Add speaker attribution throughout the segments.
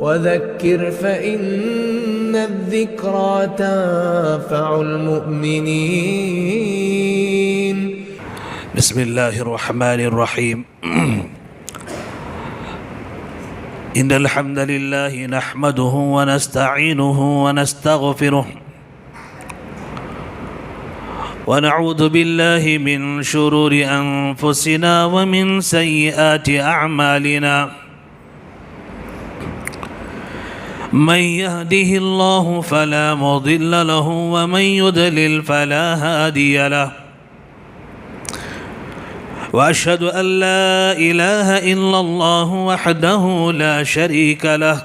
Speaker 1: وذكر فإن الذكرى تنفع المؤمنين.
Speaker 2: بسم الله الرحمن الرحيم. إن الحمد لله نحمده ونستعينه ونستغفره ونعوذ بالله من شرور أنفسنا ومن سيئات أعمالنا. من يهده الله فلا مضل له ومن يضلل فلا هادي له. وأشهد أن لا إله إلا الله وحده لا شريك له.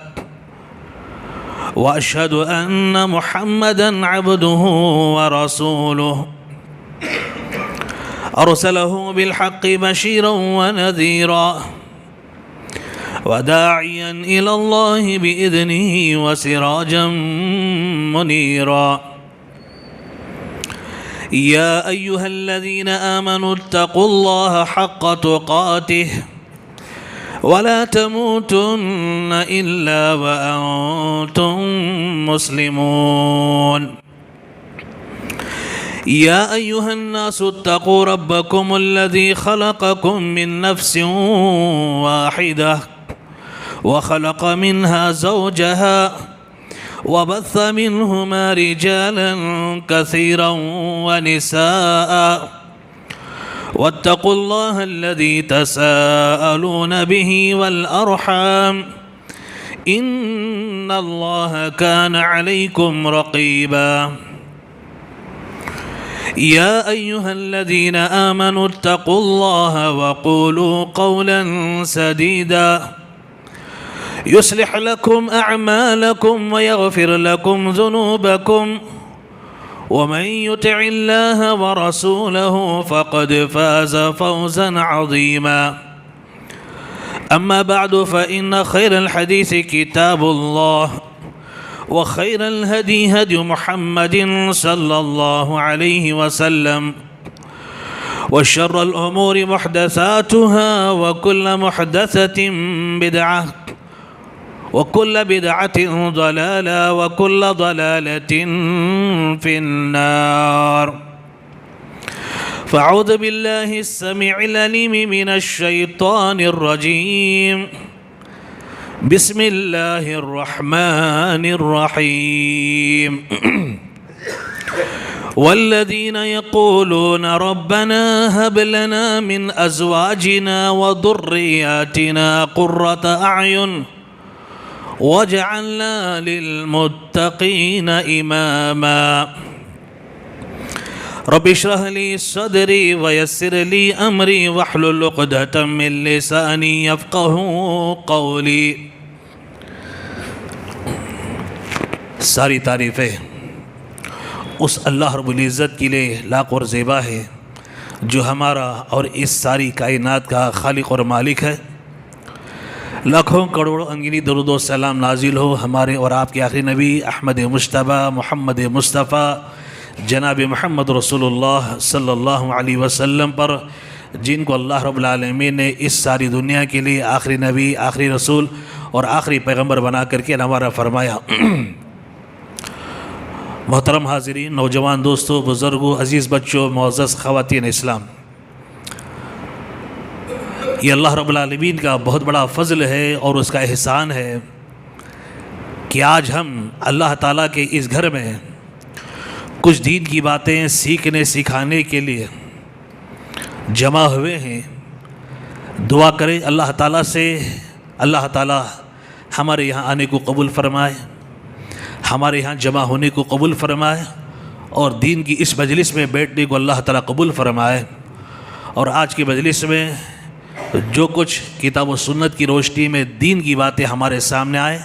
Speaker 2: وأشهد أن محمدًا عبده ورسوله أرسله بالحق بشيرا ونذيرا وداعيا إلى الله بإذنه وسراجا منيرا. يا أيها الذين آمنوا اتقوا الله حق تقاته ولا تموتن إلا وأنتم مسلمون. يا أيها الناس اتقوا ربكم الذي خلقكم من نفس واحدة وخلق منها زوجها وبث منهما رجالا كثيرا ونساء واتقوا الله الذي تساءلون به والأرحام إن الله كان عليكم رقيبا. يا أيها الذين آمنوا اتقوا الله وقولوا قولا سديدا يصلح لكم أعمالكم ويغفر لكم ذنوبكم ومن يطع الله ورسوله فقد فاز فوزا عظيما. أما بعد فإن خير الحديث كتاب الله وخير الهدي هدي محمد صلى الله عليه وسلم وشر الأمور محدثاتها وكل محدثة بدعة وكل بدعة ضلالة وكل ضلالة في النار. فأعوذ بالله السميع العليم من الشيطان الرجيم. بسم الله الرحمن الرحيم. والذين يقولون ربنا هب لنا من أزواجنا وذرياتنا قرة أعين وجعلنا للمتقين إماما. رب اشرح لي صدري ويسر لي أمري واحلل عقدة من لساني يفقهوا قولي. ساری تعریفیں اس اللہ رب العزت کے لیے لاکھ اور زیبا ہے جو ہمارا اور اس ساری کائنات کا خالق اور مالک ہے. لاکھوں کروڑوں انگنی درود و سلام نازل ہو ہمارے اور آپ کے آخری نبی احمد مجتبیٰ محمد مصطفیٰ جناب محمد رسول اللہ صلی اللہ علیہ وسلم پر، جن کو اللہ رب العالمین نے اس ساری دنیا کے لیے آخری نبی، آخری رسول اور آخری پیغمبر بنا کر کے نوارا فرمایا. محترم حاضرین، نوجوان دوستوں، بزرگوں، عزیز بچوں، معزز خواتین اسلام، یہ اللہ رب العالمین کا بہت بڑا فضل ہے اور اس کا احسان ہے کہ آج ہم اللہ تعالیٰ کے اس گھر میں کچھ دین کی باتیں سیکھنے سکھانے کے لیے جمع ہوئے ہیں. دعا کریں اللہ تعالیٰ سے، اللہ تعالیٰ ہمارے یہاں آنے کو قبول فرمائے، ہمارے یہاں جمع ہونے کو قبول فرمائے اور دین کی اس مجلس میں بیٹھنے کو اللہ تعالیٰ قبول فرمائے. اور آج کی مجلس میں جو کچھ کتاب و سنت کی روشنی میں دین کی باتیں ہمارے سامنے آئے،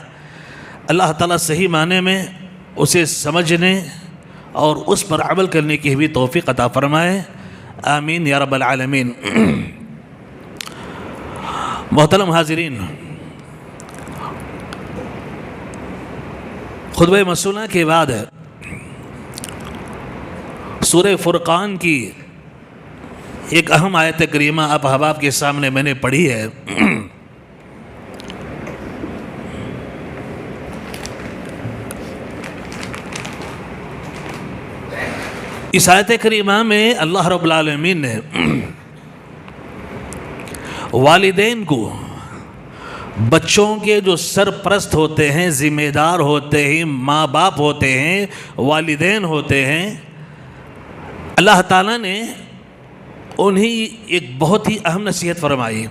Speaker 2: اللہ تعالیٰ صحیح معنی میں اسے سمجھنے اور اس پر عمل کرنے کی بھی توفیق عطا فرمائے. آمین یا رب العالمین. محترم حاضرین، خطبہ مسئولہ کے بعد سورہ فرقان کی ایک اہم آیت کریمہ آپ احباب کے سامنے میں نے پڑھی ہے. اس آیت کریمہ میں اللہ رب العالمین نے والدین کو بچوں کے جو سرپرست ہوتے ہیں، ذمہ دار ہوتے ہیں، ماں باپ ہوتے ہیں، والدین ہوتے ہیں، اللہ تعالیٰ نے انہیں ایک بہت ہی اہم نصیحت فرمائی،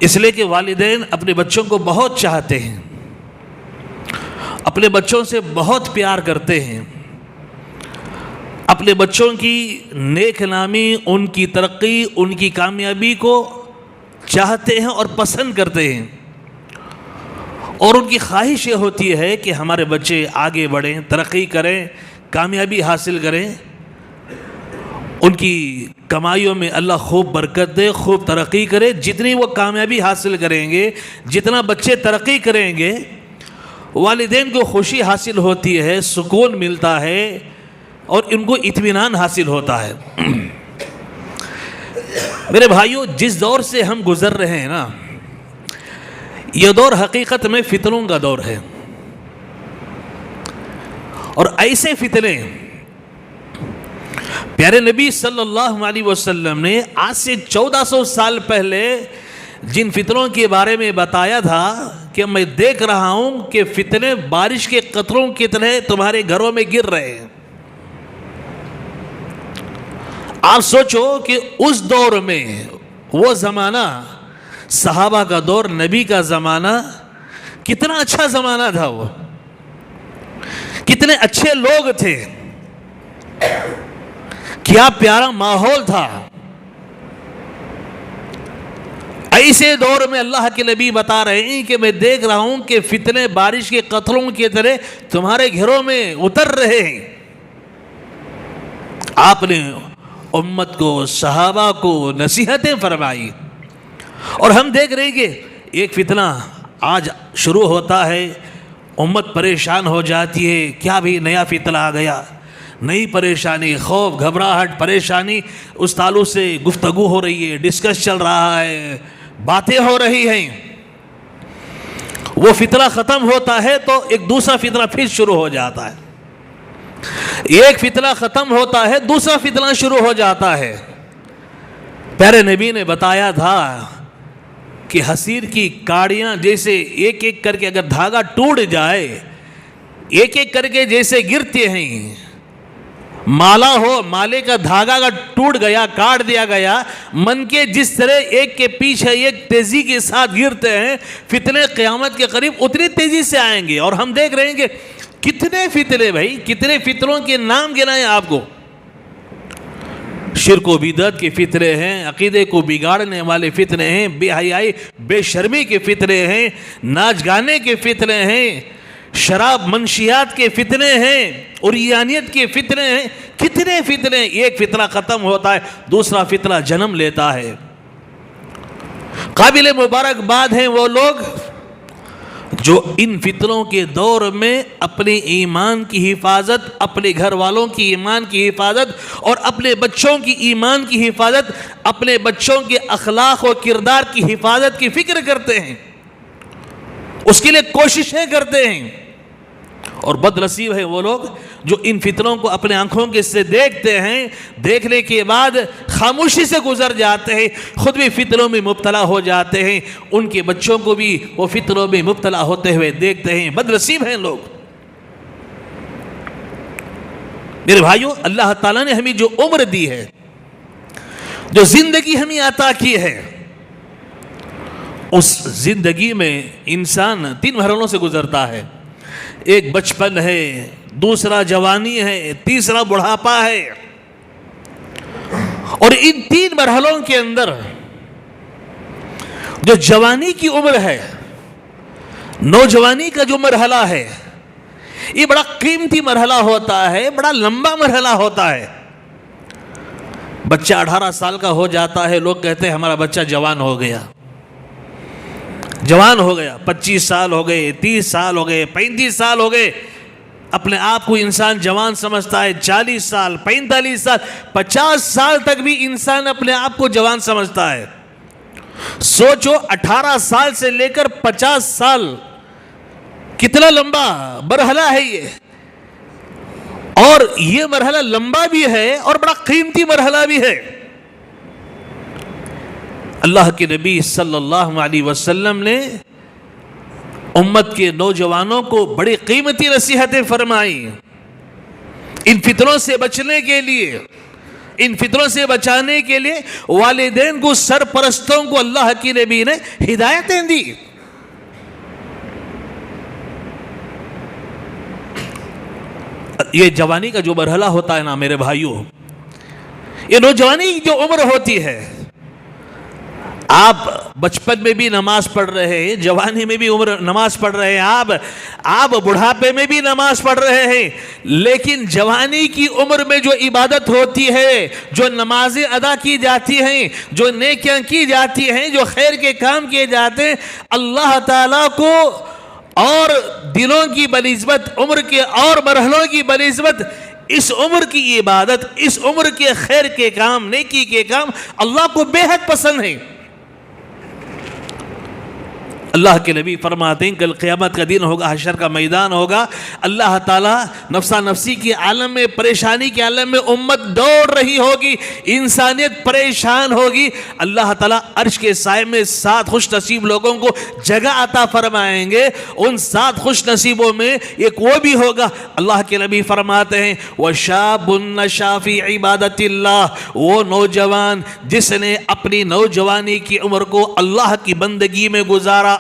Speaker 2: اس لیے کہ والدین اپنے بچوں کو بہت چاہتے ہیں، اپنے بچوں سے بہت پیار کرتے ہیں، اپنے بچوں کی نیک نامی، ان کی ترقی، ان کی کامیابی کو چاہتے ہیں اور پسند کرتے ہیں، اور ان کی خواہش یہ ہوتی ہے کہ ہمارے بچے آگے بڑھیں، ترقی کریں، کامیابی حاصل کریں، ان کی کمائیوں میں اللہ خوب برکت دے، خوب ترقی کرے۔ جتنی وہ کامیابی حاصل کریں گے، جتنا بچے ترقی کریں گے، والدین کو خوشی حاصل ہوتی ہے، سکون ملتا ہے اور ان کو اطمینان حاصل ہوتا ہے۔ میرے بھائیوں، جس دور سے ہم گزر رہے ہیں نا، یہ دور حقیقت میں فتنوں کا دور ہے، اور ایسے فتنے پیارے نبی صلی اللہ علیہ وسلم نے آج سے 1400 سال پہلے جن فتنوں کے بارے میں بتایا تھا کہ میں دیکھ رہا ہوں کہ فتنے بارش کے قطروں کی طرح تمہارے گھروں میں گر رہے ہیں۔ آپ سوچو کہ اس دور میں، وہ زمانہ صحابہ کا دور، نبی کا زمانہ، کتنا اچھا زمانہ تھا، وہ کتنے اچھے لوگ تھے، کیا پیارا ماحول تھا۔ ایسے دور میں اللہ کے نبی بتا رہے ہیں کہ میں دیکھ رہا ہوں کہ فتنے بارش کے قطروں کی طرح تمہارے گھروں میں اتر رہے ہیں۔ آپ نے امت کو، صحابہ کو نصیحتیں فرمائی، اور ہم دیکھ رہے ہیں کہ ایک فتنہ آج شروع ہوتا ہے، امت پریشان ہو جاتی ہے، کیا بھی نیا فتنہ آ گیا، نئی پریشانی، خوف، گھبراہٹ، پریشانی، اس تعلق سے گفتگو ہو رہی ہے، ڈسکس چل رہا ہے، باتیں ہو رہی ہیں۔ وہ فتنہ ختم ہوتا ہے تو ایک دوسرا فتنہ پھر شروع ہو جاتا ہے، ایک فتنہ ختم ہوتا ہے، دوسرا فتنہ شروع ہو جاتا ہے۔ پیارے نبی نے بتایا تھا کہ حصیر کی کاڑیاں جیسے ایک ایک کر کے اگر دھاگا ٹوٹ جائے، ایک ایک کر کے جیسے گرتے ہیں، مالا ہو، مالے کا دھاگا اگر ٹوٹ گیا، کاٹ دیا گیا، من کے جس طرح ایک کے پیچھے ایک تیزی کے ساتھ گرتے ہیں، فتنے قیامت کے قریب اتنی تیزی سے آئیں گے۔ اور ہم دیکھ رہے ہیں کہ کتنے فتنے، بھائی کتنے فتنوں کے نام گنائیں آپ کو۔ شرک و بدعت کے فتنے ہیں، عقیدے کو بگاڑنے والے فتنے ہیں، بے حیائی بے شرمی کے فتنے ہیں، ناچ گانے کے فتنے ہیں، شراب منشیات کے فتنے ہیں، عریانیت کے فتنے ہیں، کتنے فتنے۔ ایک فتنہ ختم ہوتا ہے، دوسرا فتنہ جنم لیتا ہے۔ قابل مبارکباد ہیں وہ لوگ جو ان فتنوں کے دور میں اپنے ایمان کی حفاظت، اپنے گھر والوں کی ایمان کی حفاظت اور اپنے بچوں کی ایمان کی حفاظت، اپنے بچوں کے اخلاق و کردار کی حفاظت کی فکر کرتے ہیں، اس کے لیے کوششیں کرتے ہیں۔ اور بد نصیب ہے وہ لوگ جو ان فتنوں کو اپنے آنکھوں کے سے دیکھتے ہیں، دیکھنے کے بعد خاموشی سے گزر جاتے ہیں، خود بھی فتنوں میں مبتلا ہو جاتے ہیں، ان کے بچوں کو بھی وہ فتنوں میں مبتلا ہوتے ہوئے دیکھتے ہیں۔ بد نصیب ہیں لوگ۔ میرے بھائیوں، اللہ تعالیٰ نے ہمیں جو عمر دی ہے، جو زندگی ہمیں عطا کی ہے، اس زندگی میں انسان 3 مرحلوں سے گزرتا ہے۔ ایک بچپن ہے، دوسرا جوانی ہے، تیسرا بڑھاپا ہے۔ اور ان 3 مرحلوں کے اندر جو جوانی کی عمر ہے، نوجوانی کا جو مرحلہ ہے، یہ بڑا قیمتی مرحلہ ہوتا ہے، بڑا لمبا مرحلہ ہوتا ہے۔ بچہ 18 سال کا ہو جاتا ہے، لوگ کہتے ہیں ہمارا بچہ جوان ہو گیا، جوان ہو گیا۔ 25 سال ہو گئے، 30 سال ہو گئے، 35 سال ہو گئے، اپنے آپ کو انسان جوان سمجھتا ہے۔ 40 سال، 45 سال، 50 سال تک بھی انسان اپنے آپ کو جوان سمجھتا ہے۔ سوچو 18 سال سے لے کر 50 سال، کتنا لمبا مرحلہ ہے یہ۔ اور یہ مرحلہ لمبا بھی ہے اور بڑا قیمتی مرحلہ بھی ہے. اللہ کے نبی صلی اللہ علیہ وسلم نے امت کے نوجوانوں کو بڑی قیمتی نصیحتیں فرمائیں ان فتنوں سے بچنے کے لیے. ان فتنوں سے بچانے کے لیے والدین کو، سرپرستوں کو اللہ کی نبی نے ہدایتیں دی. یہ جوانی کا جو مرحلہ ہوتا ہے نا میرے بھائیوں، یہ نوجوانی کی جو عمر ہوتی ہے، آپ بچپن میں بھی نماز پڑھ رہے ہیں، جوانی میں بھی نماز پڑھ رہے ہیں، آپ بڑھاپے میں بھی نماز پڑھ رہے ہیں، لیکن جوانی کی عمر میں جو عبادت ہوتی ہے، جو نمازیں ادا کی جاتی ہیں، جو نیکیاں کی جاتی ہیں، جو خیر کے کام کیے جاتے ہیں، اللہ تعالیٰ کو اور دلوں کی بنسبت، عمر کے اور مرحلوں کی بنسبت اس عمر کی عبادت، اس عمر کے خیر کے کام، نیکی کے کام اللہ کو بے حد پسند ہیں. اللہ کے نبی فرماتے ہیں کل قیامت کا دن ہوگا، حشر کا میدان ہوگا، اللہ تعالیٰ نفسا نفسی کے عالم میں، پریشانی کے عالم میں امت دوڑ رہی ہوگی، انسانیت پریشان ہوگی. اللہ تعالیٰ عرش کے سائے میں 7 خوش نصیب لوگوں کو جگہ عطا فرمائیں گے. ان 7 خوش نصیبوں میں ایک وہ بھی ہوگا، اللہ کے نبی فرماتے ہیں وَشَابٌ نَشَا فِي عِبَادَةِ اللَّهِ، وہ نوجوان جس نے اپنی نوجوانی کی عمر کو اللہ کی بندگی میں گزارا،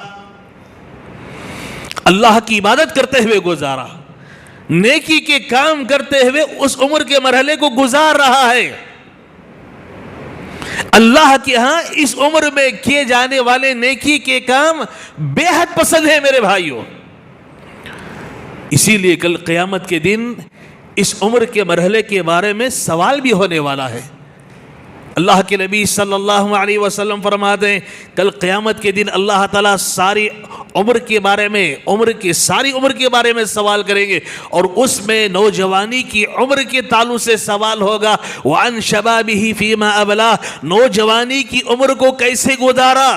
Speaker 2: اللہ کی عبادت کرتے ہوئے گزارا، نیکی کے کام کرتے ہوئے اس عمر کے مرحلے کو گزار رہا ہے. اللہ کے ہاں اس عمر میں کیے جانے والے نیکی کے کام بے حد پسند ہیں میرے بھائیوں. اسی لیے کل قیامت کے دن اس عمر کے مرحلے کے بارے میں سوال بھی ہونے والا ہے. اللہ کے نبی صلی اللہ علیہ وسلم فرماتے ہیں کل قیامت کے دن اللہ تعالیٰ ساری عمر کے بارے میں، ساری عمر کے بارے میں سوال کریں گے، اور اس میں نوجوانی کی عمر کے تعلق سے سوال ہوگا وَعَنْ شَبَابِهِ فِي مَا أَبْلَاهُ، نوجوانی کی عمر کو کیسے گزارا.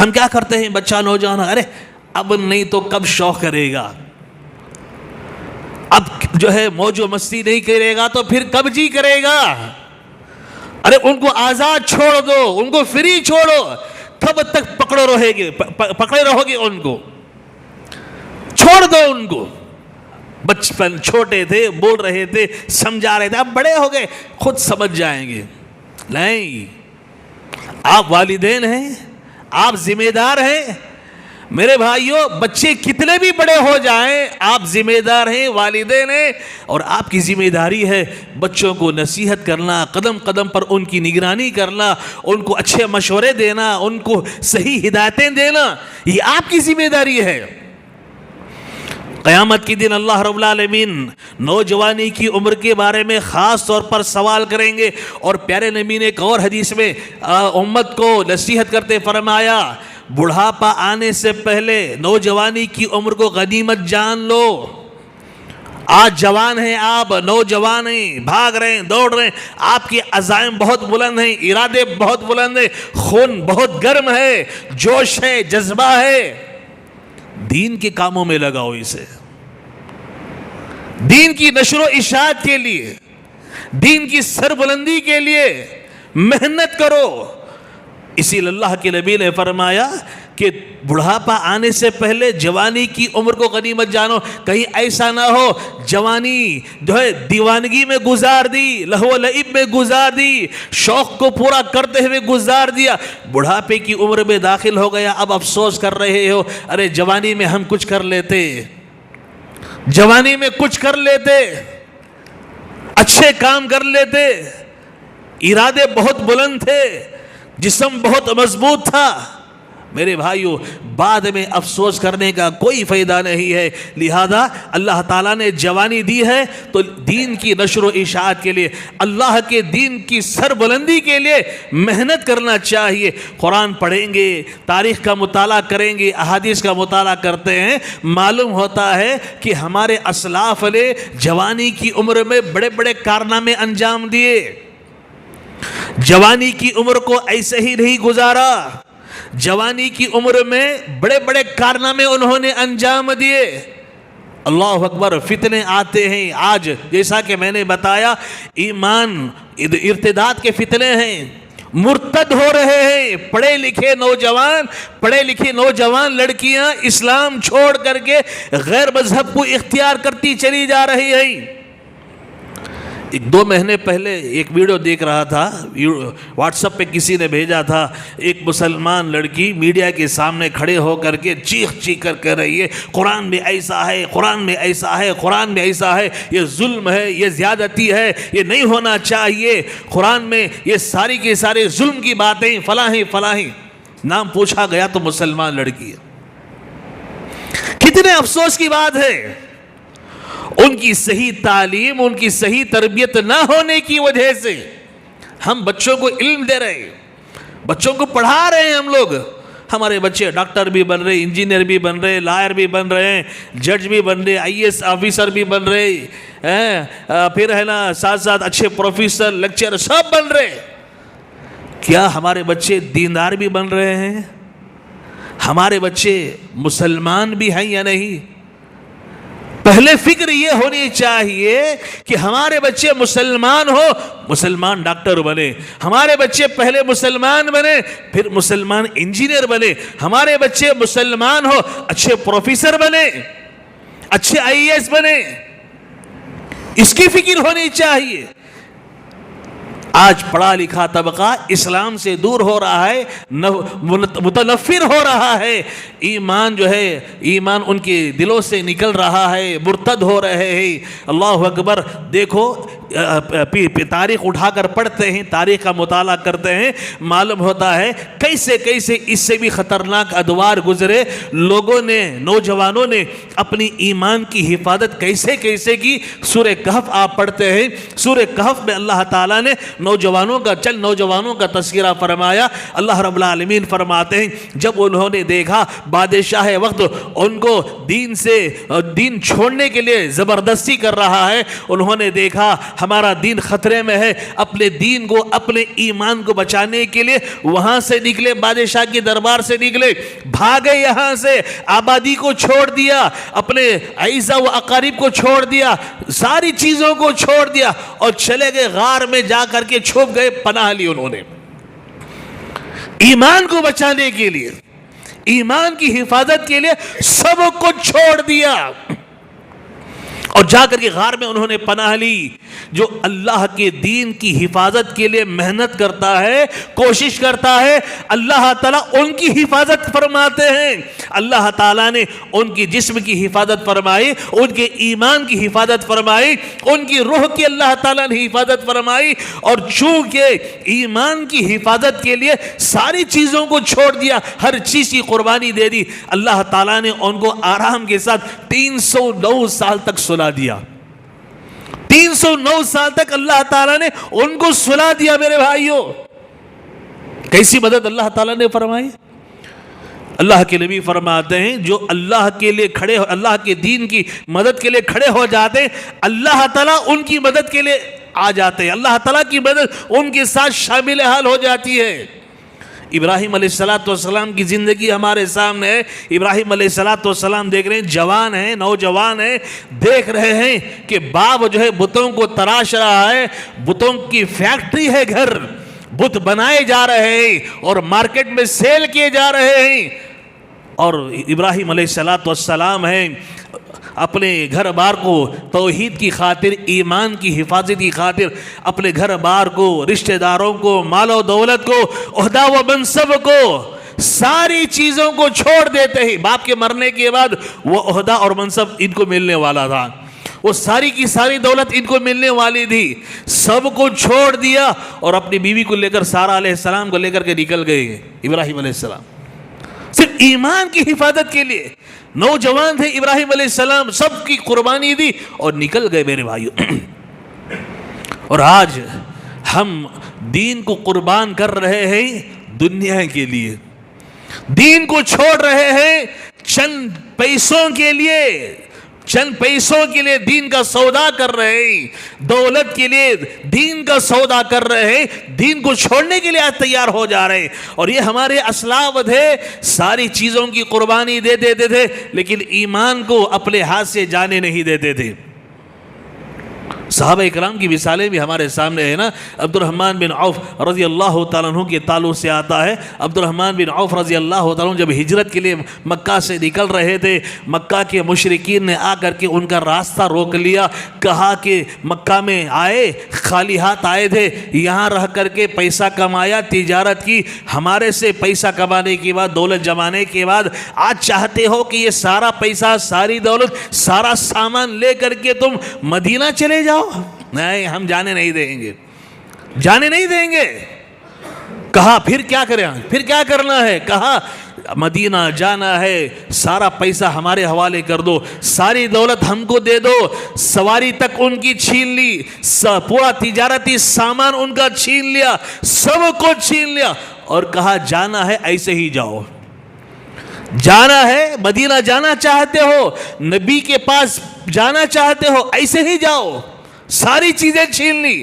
Speaker 2: ہم کیا کرتے ہیں، بچہ نوجوان، ارے اب نہیں تو کب شوق کرے گا، اب جو ہے موج و مستی نہیں کرے گا تو پھر کب جی کرے گا. ارے ان کو آزاد چھوڑ دو، ان کو فری چھوڑو، کب تک پکڑے رہو گے ان کو، چھوڑ دو ان کو. بچپن چھوٹے تھے، بول رہے تھے، سمجھا رہے تھے، اب بڑے ہو گئے، خود سمجھ جائیں گے. نہیں، آپ والدین ہیں، آپ ذمہ دار ہیں میرے بھائیوں. بچے کتنے بھی بڑے ہو جائیں، آپ ذمہ دار ہیں، والدین ہیں، اور آپ کی ذمہ داری ہے بچوں کو نصیحت کرنا، قدم قدم پر ان کی نگرانی کرنا، ان کو اچھے مشورے دینا، ان کو صحیح ہدایتیں دینا، یہ آپ کی ذمہ داری ہے. قیامت کے دن اللہ رب العالمین نوجوانی کی عمر کے بارے میں خاص طور پر سوال کریں گے. اور پیارے نبی نے ایک اور حدیث میں امت کو نصیحت کرتے فرمایا بڑھاپا آنے سے پہلے نوجوانی کی عمر کو غنیمت جان لو. آج جوان ہیں آپ، نوجوان ہیں، بھاگ رہے ہیں، دوڑ رہے ہیں، آپ کے عزائم بہت بلند ہیں، ارادے بہت بلند ہیں، خون بہت گرم ہے، جوش ہے، جذبہ ہے. دین کے کاموں میں لگاؤ اسے، دین کی نشر و اشاعت کے لیے، دین کی سربلندی کے لیے محنت کرو. اسی لیے اللہ کے نبی نے فرمایا کہ بڑھاپا آنے سے پہلے جوانی کی عمر کو غنیمت جانو. کہیں ایسا نہ ہو جوانی جو ہے دیوانگی میں گزار دی، لہو و لعب میں گزار دی، شوق کو پورا کرتے ہوئے گزار دیا، بڑھاپے کی عمر میں داخل ہو گیا، اب افسوس کر رہے ہو ارے جوانی میں ہم کچھ کر لیتے، جوانی میں کچھ کر لیتے، اچھے کام کر لیتے، ارادے بہت بلند تھے، جسم بہت مضبوط تھا. میرے بھائیو بعد میں افسوس کرنے کا کوئی فائدہ نہیں ہے. لہذا اللہ تعالیٰ نے جوانی دی ہے تو دین کی نشر و اشاعت کے لیے، اللہ کے دین کی سربلندی کے لیے محنت کرنا چاہیے. قرآن پڑھیں گے، تاریخ کا مطالعہ کریں گے، احادیث کا مطالعہ کرتے ہیں، معلوم ہوتا ہے کہ ہمارے اسلاف نے جوانی کی عمر میں بڑے بڑے کارنامے انجام دیے، جوانی کی عمر کو ایسے ہی نہیں گزارا، جوانی کی عمر میں بڑے بڑے کارنامے انہوں نے انجام دیے. اللہ اکبر، فتنے آتے ہیں. آج جیسا کہ میں نے بتایا ایمان ارتداد کے فتنے ہیں، مرتد ہو رہے ہیں. پڑھے لکھے نوجوان لڑکیاں اسلام چھوڑ کر کے غیر مذہب کو اختیار کرتی چلی جا رہی ہیں. 2 مہینے پہلے ایک ویڈیو دیکھ رہا تھا، واٹس ایپ پہ کسی نے بھیجا تھا. ایک مسلمان لڑکی میڈیا کے سامنے کھڑے ہو کر کے چیخ کر کہہ رہی ہے قرآن میں ایسا ہے، قرآن میں ایسا ہے، قرآن میں ایسا ہے، یہ ظلم ہے، یہ زیادتی ہے، یہ نہیں ہونا چاہیے، قرآن میں یہ ساری کے سارے ظلم کی باتیں فلاں. نام پوچھا گیا تو مسلمان لڑکی ہے. کتنے افسوس کی بات ہے، ان کی صحیح تعلیم، ان کی صحیح تربیت نہ ہونے کی وجہ سے ہم بچوں کو علم دے رہے ہیں، بچوں کو پڑھا رہے ہیں. ہم لوگ، ہمارے بچے ڈاکٹر بھی بن رہے، انجینئر بھی بن رہے، لائر بھی بن رہے ہیں، جج بھی بن رہے، IAS آفیسر بھی بن رہے ہیں، پھر ہے نا ساتھ اچھے پروفیسر، لیکچر سب بن رہے. کیا ہمارے بچے دیندار بھی بن رہے ہیں؟ ہمارے بچے مسلمان بھی ہیں یا نہیں؟ پہلے فکر یہ ہونی چاہیے کہ ہمارے بچے مسلمان ڈاکٹر بنے، ہمارے بچے پہلے مسلمان بنے پھر مسلمان انجینئر بنے، ہمارے بچے مسلمان ہو اچھے پروفیسر بنے، اچھے IAS بنے. اس کی فکر ہونی چاہیے. آج پڑھا لکھا طبقہ اسلام سے دور ہو رہا ہے، متنفر ہو رہا ہے. ایمان جو ہے، ایمان ان کے دلوں سے نکل رہا ہے، مرتد ہو رہے ہیں. اللہ اکبر. دیکھو تاریخ اٹھا کر پڑھتے ہیں، تاریخ کا مطالعہ کرتے ہیں، معلوم ہوتا ہے کیسے اس سے بھی خطرناک ادوار گزرے. لوگوں نے، نوجوانوں نے اپنی ایمان کی حفاظت کیسے کی. سورہ کہف آپ پڑھتے ہیں، سورہ کہف میں اللہ تعالیٰ نے چند نوجوانوں کا تذکرہ فرمایا. اللہ رب العالمین فرماتے ہیں جب انہوں نے دیکھا بادشاہ وقت ان کو دین چھوڑنے کے لیے زبردستی کر رہا ہے، انہوں نے دیکھا ہمارا دین خطرے میں ہے، اپنے دین کو، اپنے ایمان کو بچانے کے لیے وہاں سے نکلے، بادشاہ کے دربار سے نکلے، بھاگے، یہاں سے آبادی کو چھوڑ دیا، اپنے اعزا و اقارب کو چھوڑ دیا، ساری چیزوں کو چھوڑ دیا اور چلے گئے غار میں، جا کر کے چھپ گئے. پناہ لی انہوں نے ایمان کو بچانے کے لیے، ایمان کی حفاظت کے لیے سب کو چھوڑ دیا اور جا کر کے غار میں انہوں نے پناہ لی. جو اللہ کے دین کی حفاظت کے لیے محنت کرتا ہے، کوشش کرتا ہے، اللہ تعالیٰ ان کی حفاظت فرماتے ہیں. اللہ تعالیٰ نے ان کی جسم کی حفاظت فرمائی، ان کے ایمان کی حفاظت فرمائی، ان کی روح کی اللہ تعالیٰ نے حفاظت فرمائی. اور چونکہ ایمان کی حفاظت کے لیے ساری چیزوں کو چھوڑ دیا، ہر چیز کی قربانی دے دی، اللہ تعالیٰ نے ان کو آرام کے ساتھ 309 سال تک سلا دیا. 309 سال تک اللہ تعالیٰ نے ان کو سلا دیا. میرے بھائیوں، کیسی مدد اللہ تعالیٰ نے فرمائی. اللہ کے نبی فرماتے ہیں جو اللہ کے لیے کھڑے، اللہ کے دین کی مدد کے لیے کھڑے ہو جاتے ہیں، اللہ تعالیٰ ان کی مدد کے لیے آ جاتے ہیں، اللہ تعالیٰ کی مدد ان کے ساتھ شامل حال ہو جاتی ہے. ابراہیم علیہ السلام کی زندگی ہمارے سامنے ہے. ابراہیم علیہ السلام دیکھ رہے ہیں، جوان ہیں، نوجوان ہیں، دیکھ رہے ہیں کہ باپ جو ہے بتوں کو تراش رہا ہے، بتوں کی فیکٹری ہے، گھر بت بنائے جا رہے ہیں اور مارکیٹ میں سیل کیے جا رہے ہیں. اور ابراہیم علیہ السلام ہیں اپنے گھر بار کو توحید کی خاطر، ایمان کی حفاظت کی خاطر اپنے گھر بار کو، رشتہ داروں کو، مال و دولت کو، عہدہ و منصب کو، ساری چیزوں کو چھوڑ دیتے ہیں. باپ کے مرنے کے بعد وہ عہدہ اور منصب ان کو ملنے والا تھا، وہ ساری کی ساری دولت ان کو ملنے والی تھی، سب کو چھوڑ دیا اور اپنی بیوی کو لے کر، سارہ علیہ السلام کو لے کر کے نکل گئے. ابراہیم علیہ السلام صرف ایمان کی حفاظت کے لیے، نوجوان تھے ابراہیم علیہ السلام، سب کی قربانی دی اور نکل گئے. میرے بھائیوں، اور آج ہم دین کو قربان کر رہے ہیں دنیا کے لیے، دین کو چھوڑ رہے ہیں چند پیسوں کے لیے، چند پیسوں کے لیے دین کا سودا کر رہے ہیں، دولت کے لیے دین کا سودا کر رہے ہیں، دین کو چھوڑنے کے لیے آج تیار ہو جا رہے ہیں. اور یہ ہمارے اسلاف تھے، ساری چیزوں کی قربانی دے دیتے تھے لیکن ایمان کو اپنے ہاتھ سے جانے نہیں دیتے تھے. صحابہ اکرام کی مثالیں بھی ہمارے سامنے ہے نا. عبد الرحمن بن عوف رضی اللہ تعالیٰ عنہ کے تعلق سے آتا ہے، عبد الرحمن بن عوف رضی اللہ تعالیٰ عنہ جب ہجرت کے لیے مکہ سے نکل رہے تھے، مکہ کے مشرکین نے آ کر کے ان کا راستہ روک لیا، کہا کہ مکہ میں آئے خالی ہاتھ آئے تھے، یہاں رہ کر کے پیسہ کمایا، تجارت کی، ہمارے سے پیسہ کمانے کے بعد، دولت جمانے کے بعد آج چاہتے ہو کہ یہ سارا پیسہ، ساری دولت، سارا سامان لے کر کے تم مدینہ چلے جاؤ؟ نہیں، ہم جانے نہیں دیں گے، جانے نہیں دیں گے. کہا پھر کیا کریں، پھر کیا کرنا ہے؟ کہا مدینہ جانا ہے، سارا پیسہ ہمارے حوالے کر دو، ساری دولت ہم کو دے دو. سواری تک ان کی چھین لی، پورا تجارتی سامان ان کا چھین لیا، سب کو چھین لیا اور کہا جانا ہے ایسے ہی جاؤ. جانا ہے، مدینہ جانا چاہتے ہو، نبی کے پاس جانا چاہتے ہو، ایسے ہی جاؤ. ساری چیزیں چھین لی.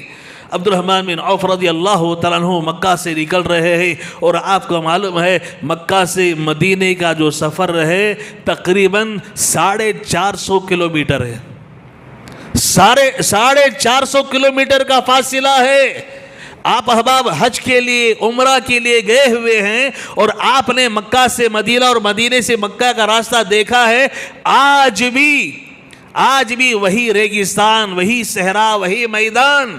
Speaker 2: عبد الرحمن بن عوف رضی اللہ تعالیٰ عنہ مکہ سے نکل رہے ہیں اور آپ کو معلوم ہے مکہ سے مدینے کا جو سفر ہے تقریباً 450 کلومیٹر ہے. 450 کلومیٹر کا فاصلہ ہے. آپ احباب حج کے لیے، عمرہ کے لیے گئے ہوئے ہیں اور آپ نے مکہ سے مدینہ اور مدینے سے مکہ کا راستہ دیکھا ہے. آج بھی وہی ریگستان، وہی صحرا، وہی میدان.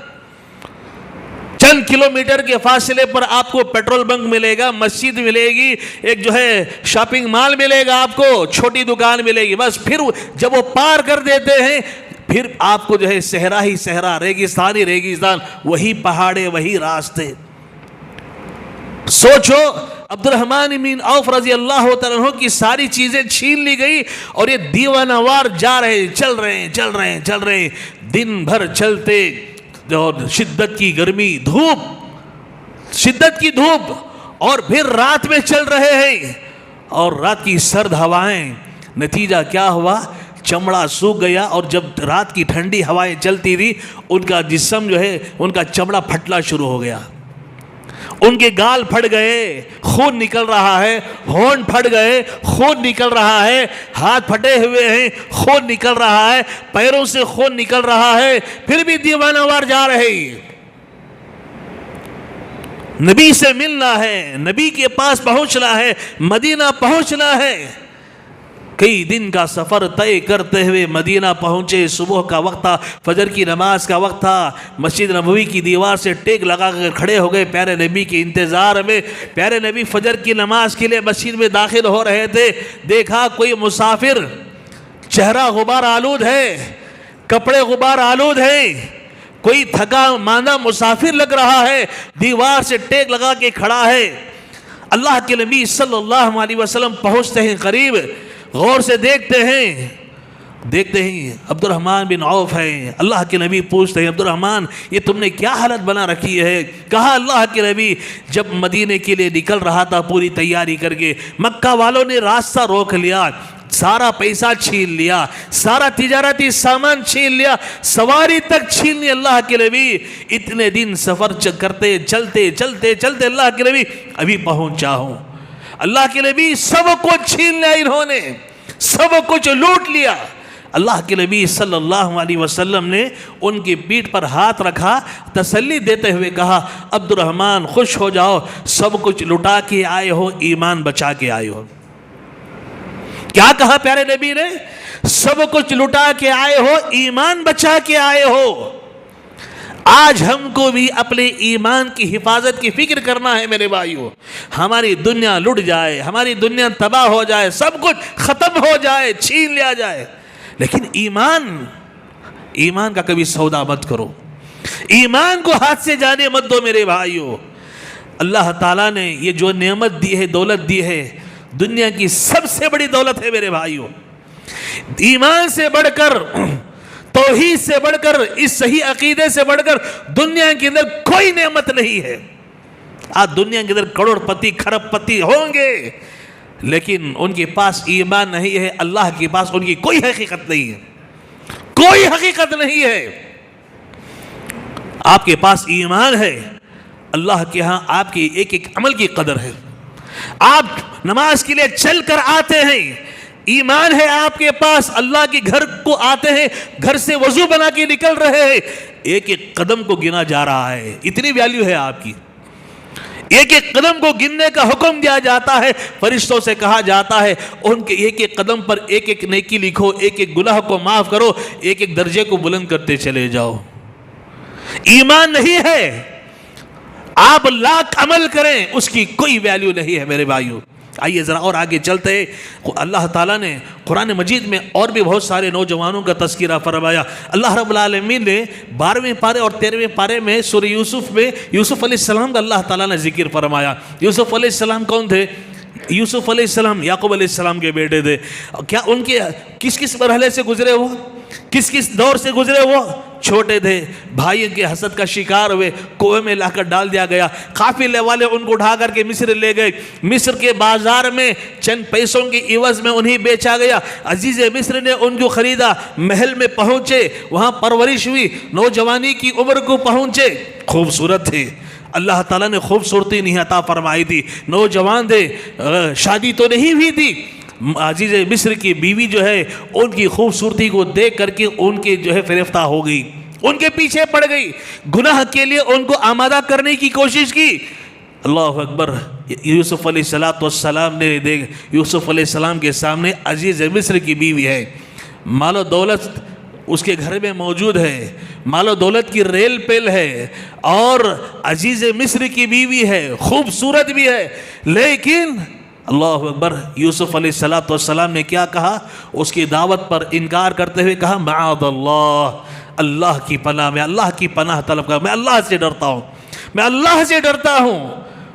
Speaker 2: چند کلومیٹر کے فاصلے پر آپ کو پیٹرول بنک ملے گا، مسجد ملے گی، ایک جو ہے شاپنگ مال ملے گا، آپ کو چھوٹی دکان ملے گی. بس پھر جب وہ پار کر دیتے ہیں پھر آپ کو جو ہے صحرا ہی صحرا، ریگستانی ریگستان، وہی پہاڑے، وہی راستے. سوچو عبد الرحمن بن عوف رضی اللہ تعالیٰ عنہ کی ساری چیزیں چھین لی گئی اور یہ دیوانہ وار جا رہے، چل رہے ہیں دن بھر چلتے، اور شدت کی گرمی، شدت کی دھوپ، اور پھر رات میں چل رہے ہیں اور رات کی سرد ہوائیں. نتیجہ کیا ہوا؟ چمڑا سوکھ گیا اور جب رات کی ٹھنڈی ہوائیں چلتی تھی ان کا جسم جو ہے، ان کا چمڑا پھٹنا شروع ہو گیا. ان کے گال پھٹ گئے، خون نکل رہا ہے، ہونٹ پھٹ گئے، خون نکل رہا ہے، ہاتھ پھٹے ہوئے ہیں، خون نکل رہا ہے، پیروں سے خون نکل رہا ہے، پھر بھی دیوانہ وار جا رہے ہیں. نبی سے ملنا ہے، نبی کے پاس پہنچنا ہے، مدینہ پہنچنا ہے. کئی دن کا سفر طے کرتے ہوئے مدینہ پہنچے. صبح کا وقت تھا، فجر کی نماز کا وقت تھا. مسجد نبوی کی دیوار سے ٹیک لگا کر کھڑے ہو گئے پیارے نبی کے انتظار میں. پیارے نبی فجر کی نماز کے لیے مسجد میں داخل ہو رہے تھے. دیکھا کوئی مسافر، چہرہ غبار آلود ہے، کپڑے غبار آلود ہیں، کوئی تھکا ماندہ مسافر لگ رہا ہے، دیوار سے ٹیک لگا کے کھڑا ہے. اللہ کے نبی صلی اللہ علیہ وسلم پہنچتے ہیں قریب، غور سے دیکھتے ہیں عبد الرحمن بن عوف ہیں. اللہ کے نبی پوچھتے ہیں عبد الرحمن یہ تم نے کیا حالت بنا رکھی ہے؟ کہا اللہ کے نبی جب مدینے کے لیے نکل رہا تھا پوری تیاری کر کے، مکہ والوں نے راستہ روک لیا، سارا پیسہ چھین لیا، سارا تجارتی سامان چھین لیا، سواری تک چھین لی. اللہ کے نبی اتنے دن سفر کرتے چلتے اللہ کے نبی ابھی پہنچا ہوں. اللہ کے نبی سب کچھ چھین لیا، انہوں نے سب کچھ لوٹ لیا. اللہ کے نبی صلی اللہ علیہ وسلم نے ان کی پیٹھ پر ہاتھ رکھا، تسلی دیتے ہوئے کہا عبد الرحمن خوش ہو جاؤ، سب کچھ لٹا کے آئے ہو، ایمان بچا کے آئے ہو. کیا کہا پیارے نبی نے؟ سب کچھ لٹا کے آئے ہو، ایمان بچا کے آئے ہو. آج ہم کو بھی اپنے ایمان کی حفاظت کی فکر کرنا ہے میرے بھائیو. ہماری دنیا لٹ جائے، ہماری دنیا تباہ ہو جائے، سب کچھ ختم ہو جائے، چھین لیا جائے، لیکن ایمان کا کبھی سودا مت کرو، ایمان کو ہاتھ سے جانے مت دو میرے بھائیو. اللہ تعالیٰ نے یہ جو نعمت دی ہے، دولت دی ہے، دنیا کی سب سے بڑی دولت ہے میرے بھائیو. ایمان سے بڑھ کر، توحید سے بڑھ کر، اس صحیح عقیدے سے بڑھ کر دنیا کے اندر کوئی نعمت نہیں ہے. آج دنیا کے اندر کروڑ پتی، کھرب پتی ہوں گے، لیکن ان کے پاس ایمان نہیں ہے، اللہ کے پاس ان کی کوئی حقیقت نہیں ہے. کوئی حقیقت نہیں ہے. آپ کے پاس ایمان ہے, اللہ کے ہاں آپ کے ایک ایک عمل کی قدر ہے. آپ نماز کے لیے چل کر آتے ہیں, ایمان ہے آپ کے پاس, اللہ کے گھر کو آتے ہیں, گھر سے وضو بنا کے نکل رہے ہیں, ایک ایک قدم کو گنا جا رہا ہے. اتنی ویلیو ہے آپ کی. ایک ایک قدم کو گننے کا حکم دیا جاتا ہے, فرشتوں سے کہا جاتا ہے ان کے ایک ایک قدم پر ایک ایک نیکی لکھو, ایک ایک گناہ کو معاف کرو, ایک ایک درجے کو بلند کرتے چلے جاؤ. ایمان نہیں ہے, آپ لاکھ عمل کریں اس کی کوئی ویلیو نہیں ہے میرے بھائیوں. آئیے ذرا اور آگے چلتے ہیں. اللہ تعالیٰ نے قرآن مجید میں اور بھی بہت سارے نوجوانوں کا تذکرہ فرمایا. اللہ رب العالمین نے 12ویں پارے اور 13ویں پارے میں سورہ یوسف میں یوسف علیہ السلام کا اللہ تعالیٰ نے ذکر فرمایا. یوسف علیہ السلام کون تھے؟ یوسف علیہ السلام یعقوب علیہ السلام کے بیٹے تھے. کیا ان کے کس کس مرحلے سے گزرے وہ, کس کس دور سے گزرے وہ؟ چھوٹے تھے, بھائیوں کے حسد کا شکار ہوئے, کنویں میں لا کر ڈال دیا گیا, قافلے والے ان کو اٹھا کر کے مصر لے گئے, مصر کے بازار میں چند پیسوں کی عوض میں انہیں بیچا گیا, عزیز مصر نے ان کو خریدا, محل میں پہنچے, وہاں پرورش ہوئی, نوجوانی کی عمر کو پہنچے, خوبصورت تھے, اللہ تعالیٰ نے خوبصورتی نہیں عطا فرمائی تھی, نوجوان تھے, شادی تو نہیں ہوئی تھی. عزیز مصر کی بیوی جو ہے ان کی خوبصورتی کو دیکھ کر کے ان کے جو ہے فریفتہ ہو گئی, ان کے پیچھے پڑ گئی, گناہ کے لیے ان کو آمادہ کرنے کی کوشش کی. اللہ اکبر. یوسف علیہ السلام نے یوسف علیہ السلام کے سامنے عزیز مصر کی بیوی ہے, مال و دولت اس کے گھر میں موجود ہے, مال و دولت کی ریل پیل ہے, اور عزیز مصر کی بیوی ہے, خوبصورت بھی ہے, لیکن اللہ اکبر یوسف علیہ السلام نے کیا کہا؟ اس کی دعوت پر انکار کرتے ہوئے کہا معاذ اللہ, اللہ کی پناہ, میں اللہ کی پناہ طلب کر, میں اللہ سے ڈرتا ہوں, میں اللہ سے ڈرتا ہوں.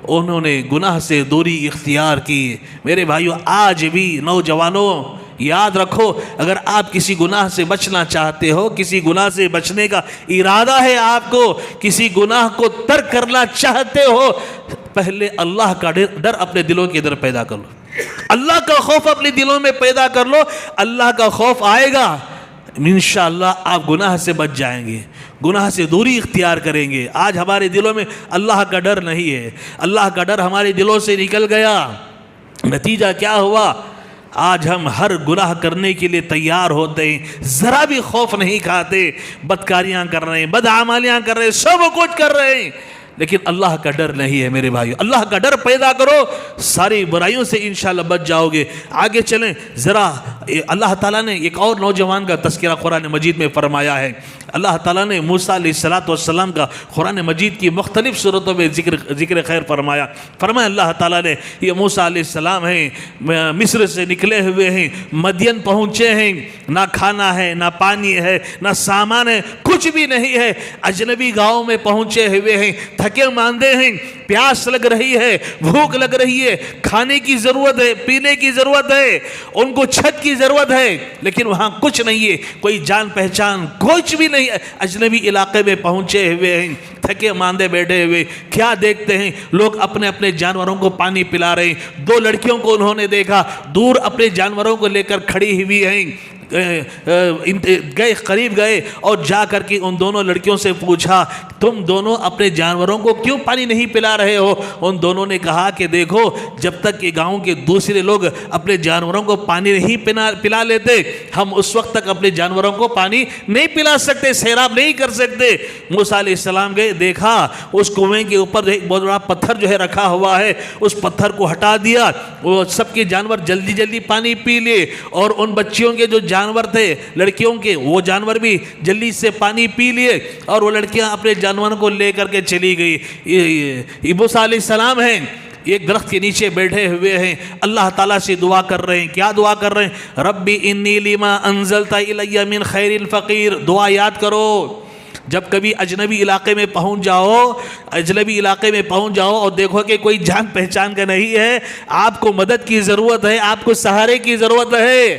Speaker 2: انہوں نے گناہ سے دوری اختیار کی. میرے بھائیو آج بھی نوجوانوں یاد رکھو, اگر آپ کسی گناہ سے بچنا چاہتے ہو, کسی گناہ سے بچنے کا ارادہ ہے آپ کو, کسی گناہ کو ترک کرنا چاہتے ہو, پہلے اللہ کا ڈر اپنے دلوں کے اندر پیدا کر لو, اللہ کا خوف اپنے دلوں میں پیدا کر لو. اللہ کا خوف آئے گا, انشاءاللہ آپ گناہ سے بچ جائیں گے, گناہ سے دوری اختیار کریں گے. آج ہمارے دلوں میں اللہ کا ڈر نہیں ہے, اللہ کا ڈر ہمارے دلوں سے نکل گیا. نتیجہ کیا ہوا؟ آج ہم ہر گناہ کرنے کے لیے تیار ہوتے ہیں, ذرا بھی خوف نہیں کھاتے, بدکاریاں کر رہے ہیں, بدعمالیاں کر رہے ہیں, سب کچھ کر رہے ہیں, لیکن اللہ کا ڈر نہیں ہے. میرے بھائیو اللہ کا ڈر پیدا کرو, ساری برائیوں سے انشاءاللہ بچ جاؤ گے. آگے چلیں ذرا. اللہ تعالیٰ نے ایک اور نوجوان کا تذکرہ قرآن مجید میں فرمایا ہے. اللہ تعالیٰ نے موسیٰ علیہ السلام کا قرآن مجید کی مختلف صورتوں میں ذکر خیر فرمایا. اللہ تعالیٰ نے یہ موسیٰ علیہ السلام ہیں, مصر سے نکلے ہوئے ہیں, مدین پہنچے ہیں, نہ کھانا ہے, نہ پانی ہے, نہ سامان ہے, کچھ بھی نہیں ہے, اجنبی گاؤں میں پہنچے ہوئے ہیں, تھکے ماندے ہیں, پیاس لگ رہی ہے, بھوک لگ رہی ہے, کھانے کی ضرورت ہے, پینے کی ضرورت ہے, ان کو چھت کی ضرورت ہے, لیکن وہاں کچھ نہیں ہے, کوئی جان پہچان کچھ بھی نہیں ہے. اجنبی علاقے میں پہنچے ہوئے ہیں, تھکے ماندے بیٹھے ہوئے. کیا دیکھتے ہیں لوگ؟ اپنے اپنے جانوروں کو پانی پلا رہے ہیں. 2 لڑکیوں کو انہوں نے دیکھا, دور اپنے جانوروں کو لے کر کھڑی ہوئی ہیں. گئے, قریب گئے اور جا کر کے ان دونوں لڑکیوں سے پوچھا تم دونوں اپنے جانوروں کو کیوں پانی نہیں پلا رہے ہو؟ ان دونوں نے کہا کہ دیکھو, جب تک کہ گاؤں کے دوسرے لوگ اپنے جانوروں کو پانی نہیں پلا لیتے, ہم اس وقت تک اپنے جانوروں کو پانی نہیں پلا سکتے, سیراب نہیں کر سکتے. موسیٰ علیہ السلام گئے, دیکھا اس کنویں کے اوپر ایک بہت بڑا پتھر جو ہے رکھا ہوا ہے, اس پتھر کو ہٹا دیا, وہ سب کے جانور جلدی جلدی پانی پی لیے, اور ان بچیوں کے جو جانور تھے لڑکیوں کے, وہ جانور بھی جلدی سے پانی پی لیے, اور وہ لڑکیاں اپنے جانوروں کو لے کر کے چلی گئی. یہ موسیٰ علیہ السلام ہیں, ایک درخت کے نیچے بیٹھے ہوئے ہیں, اللہ تعالیٰ سے دعا کر رہے ہیں. کیا دعا کر رہے ہیں؟ ربی انی لما انزلت الی من خیر فقیر. دعا یاد کرو. جب کبھی اجنبی علاقے میں پہنچ جاؤ اور دیکھو کہ کوئی جان پہچان کا نہیں ہے, آپ کو مدد کی ضرورت ہے, آپ کو سہارے کی ضرورت ہے,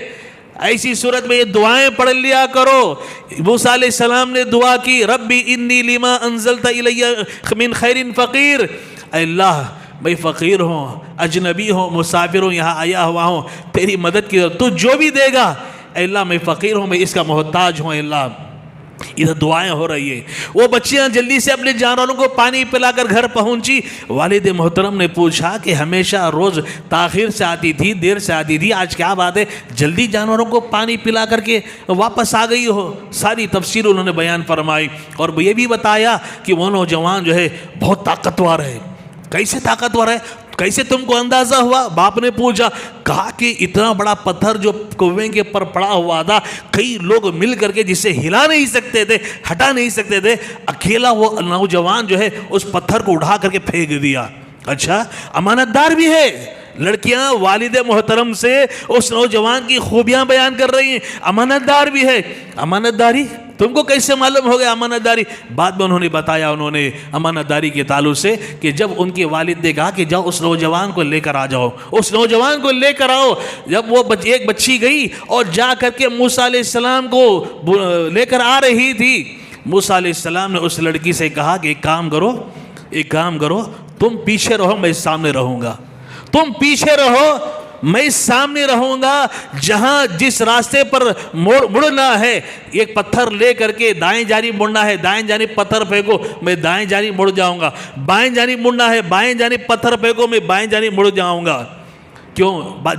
Speaker 2: ایسی صورت میں یہ دعائیں پڑھ لیا کرو. موسیٰ علیہ السلام نے دعا کی, ربی انی لما انزلت الی من خیر فقیر. اے اللہ میں فقیر ہوں, اجنبی ہوں, مسافر ہوں, یہاں آیا ہوا ہوں, تیری مدد کی ضرورت, تو جو بھی دے گا اے اللہ میں فقیر ہوں، میں اس کا محتاج ہوں، اے اللہ. ادھر دعائیں ہو رہی ہیں. وہ بچیاں جلدی سے اپنے جانوروں کو پانی پلا کر گھر پہنچی. والد محترم نے پوچھا کہ ہمیشہ روز تاخیر سے آتی تھی، دیر سے آتی تھی، آج کیا بات ہے جلدی جانوروں کو پانی پلا کر کے واپس آ گئی ہو؟ ساری تفصیل انہوں نے بیان فرمائی اور یہ بھی بتایا کہ وہ نوجوان جو ہے بہت طاقتور ہے. کیسے طاقتور ہے، کیسے تم کو اندازہ ہوا؟ باپ نے پوچھا. کہا کہ اتنا بڑا پتھر جو کنویں کے پر پڑا ہوا تھا، کئی لوگ مل کر کے جسے ہلا نہیں سکتے تھے، ہٹا نہیں سکتے تھے، اکیلا وہ نوجوان جو ہے اس پتھر کو اٹھا کر کے پھینک دیا. اچھا، امانت دار بھی ہے. لڑکیاں والد محترم سے اس نوجوان کی خوبیاں بیان کر رہی ہیں. امانت دار بھی ہے. امانت داری تم کو کیسے معلوم ہو گیا امانت داری؟ بعد میں انہوں نے بتایا، انہوں نے امانت داری کے تعلق سے کہ جب ان کے والد نے کہا کہ جاؤ اس نوجوان کو لے کر آ جاؤ، اس نوجوان کو لے کر آؤ. جب وہ ایک بچی گئی اور جا کر کے موسیٰ علیہ السلام کو لے کر آ رہی تھی، موسیٰ علیہ السلام نے اس لڑکی سے کہا کہ ایک کام کرو، تم پیچھے رہو، میں سامنے رہوں گا. تم پیچھے رہو، میں سامنے رہوں گا. جہاں جس راستے پر مڑنا ہے، ایک پتھر لے کر کے دائیں جانب مڑنا ہے، دائیں جانب پتھر پھینکو، میں دائیں جانب مڑ جاؤں گا. بائیں جانب مڑنا ہے، بائیں جانب پتھر پھینکو، میں بائیں جانب مڑ جاؤں گا. کیوں؟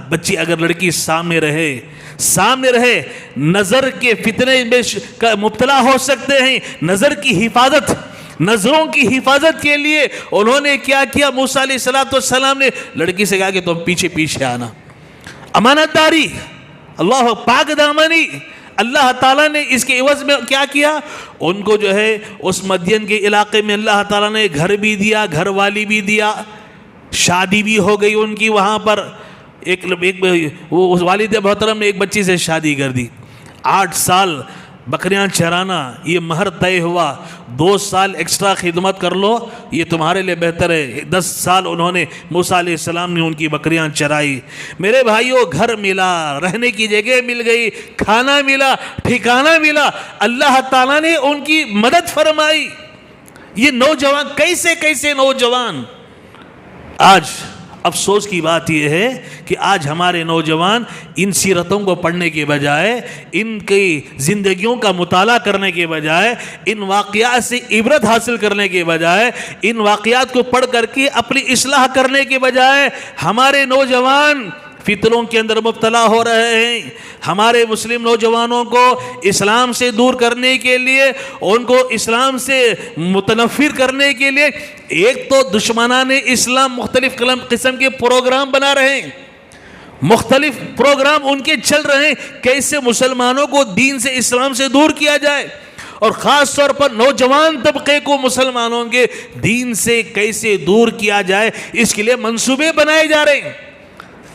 Speaker 2: بچی اگر لڑکی سامنے رہے نظر کے فتنے میں مبتلا ہو سکتے ہیں. نظر کی حفاظت، نظروں کی حفاظت کے لیے انہوں نے کیا کیا؟ موسیٰ علیہ السلام نے لڑکی سے کہا کہ تم پیچھے آنا. امانت داری، اللہ پاک دامنی. اللہ تعالیٰ نے اس کے عوض میں کیا کیا؟ ان کو جو ہے اس مدین کے علاقے میں اللہ تعالیٰ نے گھر بھی دیا، گھر والی بھی دیا، شادی بھی ہو گئی ان کی. وہاں پر وہ والد محترم نے ایک بچی سے شادی کر دی. 8 سال بکریاں چرانا یہ مہر طے ہوا. 2 سال ایکسٹرا خدمت کر لو، یہ تمہارے لیے بہتر ہے. 10 سال انہوں نے موسیٰ علیہ السلام نے ان کی بکریاں چرائی. میرے بھائیوں، گھر ملا، رہنے کی جگہ مل گئی، کھانا ملا، ٹھکانہ ملا. اللہ تعالیٰ نے ان کی مدد فرمائی. یہ نوجوان کیسے نوجوان. آج افسوس کی بات یہ ہے کہ آج ہمارے نوجوان ان سیرتوں کو پڑھنے کے بجائے، ان کی زندگیوں کا مطالعہ کرنے کے بجائے، ان واقعات سے عبرت حاصل کرنے کے بجائے، ان واقعات کو پڑھ کر کے اپنی اصلاح کرنے کے بجائے، ہمارے نوجوان فتنوں کے اندر مبتلا ہو رہے ہیں. ہمارے مسلم نوجوانوں کو اسلام سے دور کرنے کے لیے، ان کو اسلام سے متنفر کرنے کے لیے، ایک تو دشمنان اسلام مختلف قسم کے پروگرام بنا رہے ہیں. مختلف پروگرام ان کے چل رہے ہیں، کیسے مسلمانوں کو دین سے، اسلام سے دور کیا جائے، اور خاص طور پر نوجوان طبقے کو مسلمانوں کے دین سے کیسے دور کیا جائے، اس کے لیے منصوبے بنائے جا رہے ہیں.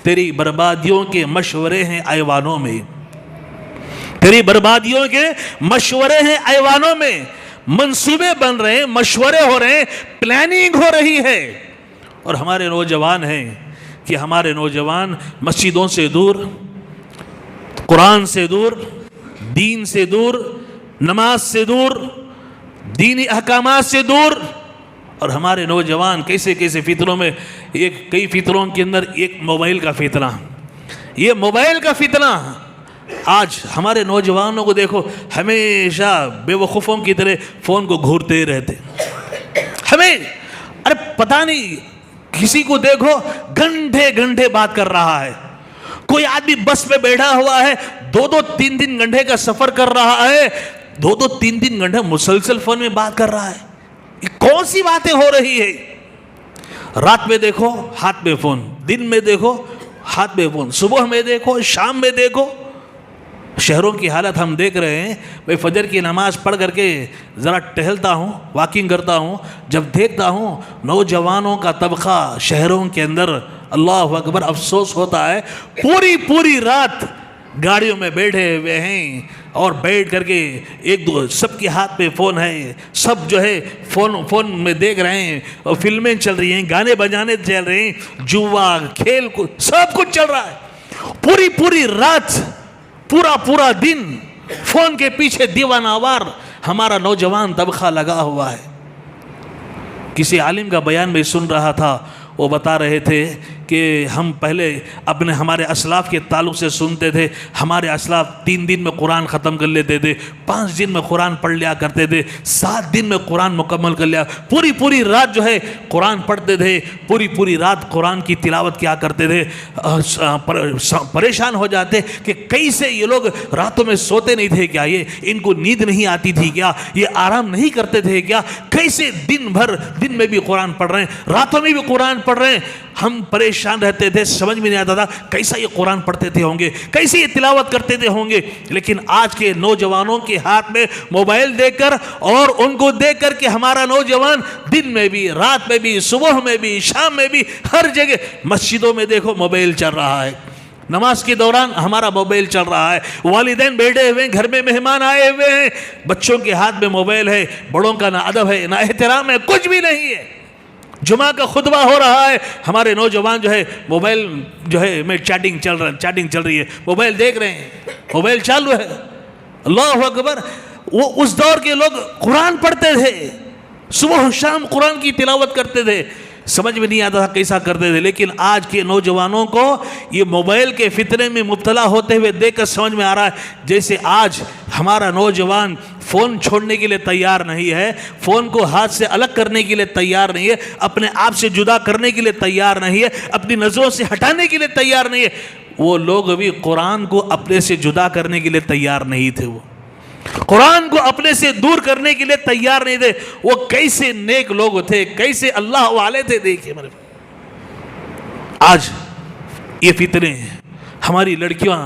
Speaker 2: تیری بربادیوں کے مشورے ہیں ایوانوں میں، تیری بربادیوں کے مشورے ہیں ایوانوں میں. منصوبے بن رہے ہیں، مشورے ہو رہے ہیں، پلاننگ ہو رہی ہے. اور ہمارے نوجوان ہیں کہ ہمارے نوجوان مسجدوں سے دور، قرآن سے دور، دین سے دور، نماز سے دور، دینی احکامات سے دور. اور ہمارے نوجوان کیسے فتنوں میں، کئی فتنوں کے اندر ایک موبائل کا فتنہ. یہ موبائل کا فتنہ آج ہمارے نوجوانوں کو دیکھو، ہمیشہ بے وقوفوں کی طرح فون کو گھورتے رہتے. ارے پتہ نہیں، کسی کو دیکھو گھنٹے بات کر رہا ہے. کوئی آدمی بس میں بیٹھا ہوا ہے، 2-3 گھنٹے کا سفر کر رہا ہے، 2-3 گھنٹے مسلسل فون میں بات کر رہا ہے. یہ کون سی باتیں ہو رہی ہے؟ رات میں دیکھو ہاتھ میں فون، دن میں دیکھو ہاتھ میں فون، صبح میں دیکھو، شام میں دیکھو. شہروں کی حالت ہم دیکھ رہے ہیں. میں فجر کی نماز پڑھ کر کے ذرا ٹہلتا ہوں، واکنگ کرتا ہوں، جب دیکھتا ہوں نوجوانوں کا طبقہ شہروں کے اندر، اللہ اکبر، افسوس ہوتا ہے. پوری رات گاڑیوں میں بیٹھے ہوئے ہیں اور بیٹھ کر کے سب کے ہاتھ میں فون ہے. سب جو ہے فون میں دیکھ رہے ہیں، اور فلمیں چل رہی ہیں، گانے بجانے چل رہے ہیں، جوا، کھیل کو، سب کچھ چل رہا ہے. پوری رات، پورا دن فون کے پیچھے دیوانہ وار ہمارا نوجوان طبقہ لگا ہوا ہے. کسی عالم کا بیان میں سن رہا تھا، وہ بتا رہے تھے کہ ہم پہلے ہمارے اسلاف کے تعلق سے سنتے تھے، ہمارے اسلاف 3 دن میں قرآن ختم کر لیتے تھے، 5 دن میں قرآن پڑھ لیا کرتے تھے، 7 دن میں قرآن مکمل کر لیا، پوری رات جو ہے قرآن پڑھتے تھے، پوری رات قرآن کی تلاوت کیا کرتے تھے۔ پریشان ہو جاتے کہ کیسے یہ لوگ راتوں میں سوتے نہیں تھے کیا، یہ ان کو نیند نہیں آتی تھی کیا، یہ آرام نہیں کرتے تھے کیا، کیسے دن میں بھی قرآن پڑھ رہے ہیں، راتوں میں بھی قرآن پڑھ رہے ہیں۔ ہم پریشان رہتے تھے، سمجھ میں نہیں آتا تھا کیسا یہ قرآن پڑھتے تھے ہوں گے، کیسے یہ تلاوت کرتے تھے ہوں گے۔ لیکن آج کے نوجوانوں کے ہاتھ میں موبائل دے کر اور ان کو دیکھ کر کہ ہمارا نوجوان دن میں بھی، رات میں بھی، صبح میں بھی، شام میں بھی، ہر جگہ مسجدوں میں دیکھو موبائل چل رہا ہے، نماز کے دوران ہمارا موبائل چل رہا ہے، والدین بیٹھے ہوئے ہیں، گھر میں مہمان آئے ہوئے ہیں، بچوں کے ہاتھ میں موبائل ہے، بڑوں کا نہ ادب ہے نہ احترام ہے، کچھ بھی نہیں ہے۔ جمعہ کا خطبہ ہو رہا ہے، ہمارے نوجوان جو ہے موبائل جو ہے میں چیٹنگ چل رہی ہے، موبائل دیکھ رہے ہیں، موبائل چالو ہے۔ اللہ اکبر۔ وہ اس دور کے لوگ قرآن پڑھتے تھے، صبح و شام قرآن کی تلاوت کرتے تھے، سمجھ میں نہیں آتا تھا کیسا کرتے تھے۔ لیکن آج کے نوجوانوں کو یہ موبائل کے فتنے میں مبتلا ہوتے ہوئے دیکھ کر سمجھ میں آ رہا ہے جیسے آج ہمارا نوجوان فون چھوڑنے کے لیے تیار نہیں ہے، فون کو ہاتھ سے الگ کرنے کے لیے تیار نہیں ہے، اپنے آپ سے جدا کرنے کے لیے تیار نہیں ہے، اپنی نظروں سے ہٹانے کے لیے تیار نہیں ہے۔ وہ لوگ ابھی قرآن کو اپنے سے جدا کرنے کے لیے تیار نہیں تھے، وہ قرآن کو اپنے سے دور کرنے کے لیے تیار نہیں تھے۔ وہ کیسے نیک لوگ تھے، کیسے اللہ والے تھے۔ دیکھیں آج یہ فتنے، ہماری لڑکیاں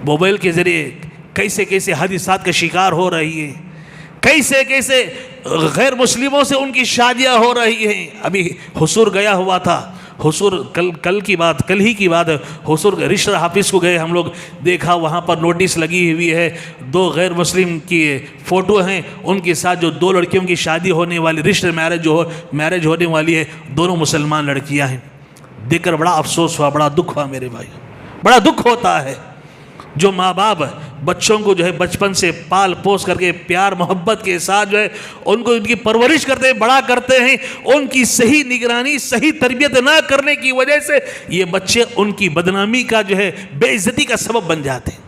Speaker 2: موبائل کے ذریعے کیسے حادثات کا شکار ہو رہی ہیں، کیسے غیر مسلموں سے ان کی شادیاں ہو رہی ہیں۔ ابھی حضور گیا ہوا تھا، حضور کل ہی کی بات ہے، حضور رشتہ حافظ کو گئے ہم لوگ، دیکھا وہاں پر نوٹس لگی ہوئی ہے، 2 غیر مسلم کی فوٹو ہیں، ان کے ساتھ جو 2 لڑکیوں کی شادی ہونے والی، رشتہ میرج ہونے والی ہے، دونوں مسلمان لڑکیاں ہیں۔ دیکھ کر بڑا افسوس ہوا، بڑا دکھ ہوا میرے بھائی، بڑا دکھ ہوتا ہے۔ جو ماں باپ بچوں کو جو ہے بچپن سے پال پوس کر کے پیار محبت کے ساتھ جو ہے ان کو ان کی پرورش کرتے ہیں، بڑا کرتے ہیں، ان کی صحیح نگرانی، صحیح تربیت نہ کرنے کی وجہ سے یہ بچے ان کی بدنامی کا جو ہے بے عزتی کا سبب بن جاتے ہیں۔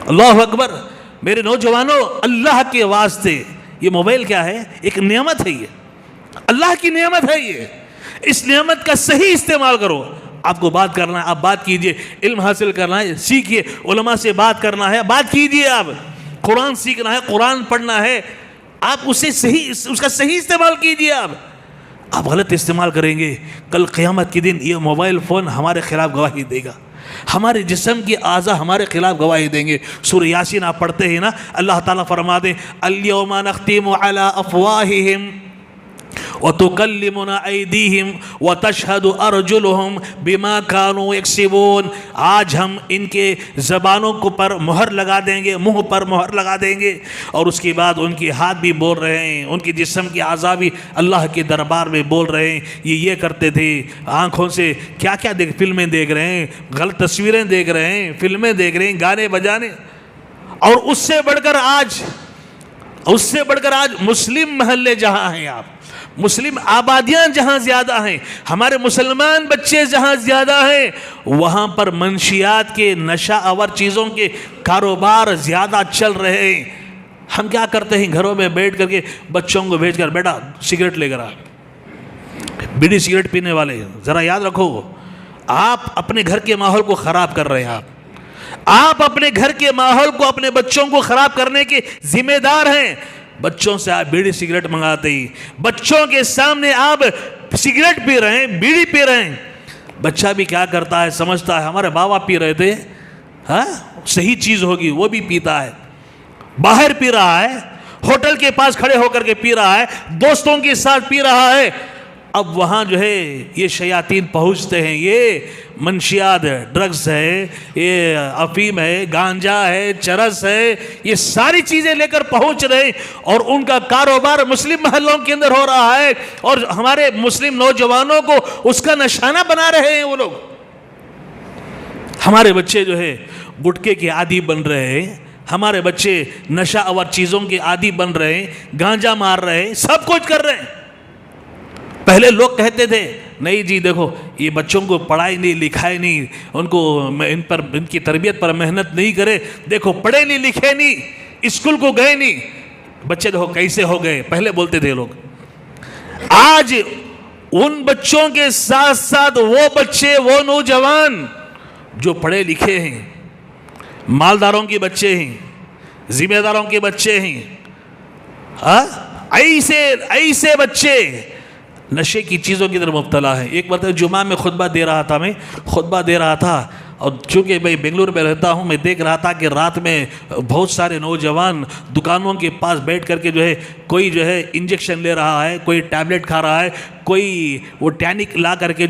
Speaker 2: اللہ اکبر۔ میرے نوجوانوں، اللہ کے واسطے یہ موبائل کیا ہے؟ ایک نعمت ہے، یہ اللہ کی نعمت ہے، یہ اس نعمت کا صحیح استعمال کرو۔ آپ کو بات کرنا ہے، آپ بات کیجئے، علم حاصل کرنا ہے سیکھیے، علماء سے بات کرنا ہے بات کیجئے، آپ قرآن سیکھنا ہے، قرآن پڑھنا ہے، آپ اس کا صحیح استعمال کیجئے۔ آپ غلط استعمال کریں گے، کل قیامت کے دن یہ موبائل فون ہمارے خلاف گواہی دے گا، ہمارے جسم کے اعضاء ہمارے خلاف گواہی دیں گے۔ سورہ یاسین آپ پڑھتے ہیں نا، اللہ تعالیٰ فرماتے ہیں الیوم نختم علی افواہہم وَتُكَلِّمُنَا أَيْدِيهِمْ وَتَشْهَدُ أَرْجُلُهُمْ بِمَا كَانُوا يَكْسِبُونَ۔ آج ہم ان کے زبانوں کو پر مہر لگا دیں گے، منہ پر مہر لگا دیں گے، اور اس کے بعد ان کے ہاتھ بھی بول رہے ہیں، ان کے جسم کے اعضاء بھی اللہ کے دربار میں بول رہے ہیں یہ کرتے تھے۔ آنکھوں سے کیا فلمیں دیکھ رہے ہیں، غلط تصویریں دیکھ رہے ہیں، فلمیں دیکھ رہے ہیں، گانے بجانے، اور اس سے بڑھ کر آج مسلم محلے جہاں ہیں، آپ مسلم آبادیاں جہاں زیادہ ہیں، ہمارے مسلمان بچے جہاں زیادہ ہیں، وہاں پر منشیات کے نشہ آور چیزوں کے کاروبار زیادہ چل رہے ہیں۔ ہم کیا کرتے ہیں، گھروں میں بیٹھ کر کے بچوں کو بھیج کر بیٹا سگریٹ لے کر آ، بیڑی سگریٹ پینے والے، ذرا یاد رکھو آپ اپنے گھر کے ماحول کو خراب کر رہے ہیں۔ آپ اپنے گھر کے ماحول کو، اپنے بچوں کو خراب کرنے کے ذمہ دار ہیں۔ بچوں سے آپ بیڑی سگریٹ منگاتے ہی، بچوں کے سامنے آپ سگریٹ پی رہے ہیں، بیڑی پی رہے ہیں۔ بچہ بھی کیا کرتا ہے، سمجھتا ہے ہمارے بابا پی رہے تھے، ہاں صحیح چیز ہوگی، وہ بھی پیتا ہے، باہر پی رہا ہے، ہوٹل کے پاس کھڑے ہو کر کے پی رہا ہے، دوستوں کے ساتھ پی رہا ہے۔ اب وہاں جو ہے یہ شیاطین پہنچتے ہیں، یہ منشیات ڈرگز ہے، یہ افیم ہے، گانجا ہے، چرس ہے، یہ ساری چیزیں لے کر پہنچ رہے ہیں، اور ان کا کاروبار مسلم محلوں کے اندر ہو رہا ہے، اور ہمارے مسلم نوجوانوں کو اس کا نشانہ بنا رہے ہیں وہ لوگ۔ ہمارے بچے جو ہے گٹکے کے عادی بن رہے ہیں، ہمارے بچے نشہ آور چیزوں کے عادی بن رہے ہیں، گانجا مار رہے ہیں، سب کچھ کر رہے ہیں۔ پہلے لوگ کہتے تھے نہیں جی دیکھو یہ بچوں کو پڑھائی نہیں لکھائی نہیں، ان کی تربیت پر محنت نہیں کرے، دیکھو پڑھے نہیں لکھے نہیں، اسکول کو گئے نہیں، بچے دیکھو کیسے ہو گئے، پہلے بولتے تھے لوگ۔ آج ان بچوں کے ساتھ ساتھ وہ بچے، وہ نوجوان جو پڑھے لکھے ہیں، مالداروں کے بچے ہیں، ذمہ داروں کے بچے ہیں، ایسے بچے نشے کی چیزوں کی طرف مبتلا ہیں۔ ایک مرتبہ جمعہ میں خطبہ دے رہا تھا اور چونکہ میں بنگلور میں رہتا ہوں، میں دیکھ رہا تھا کہ رات میں بہت سارے نوجوان دکانوں کے پاس بیٹھ کر کے کوئی انجیکشن لے رہا ہے، کوئی ٹیبلٹ کھا رہا ہے، کوئی وہ ٹینک لا کر کے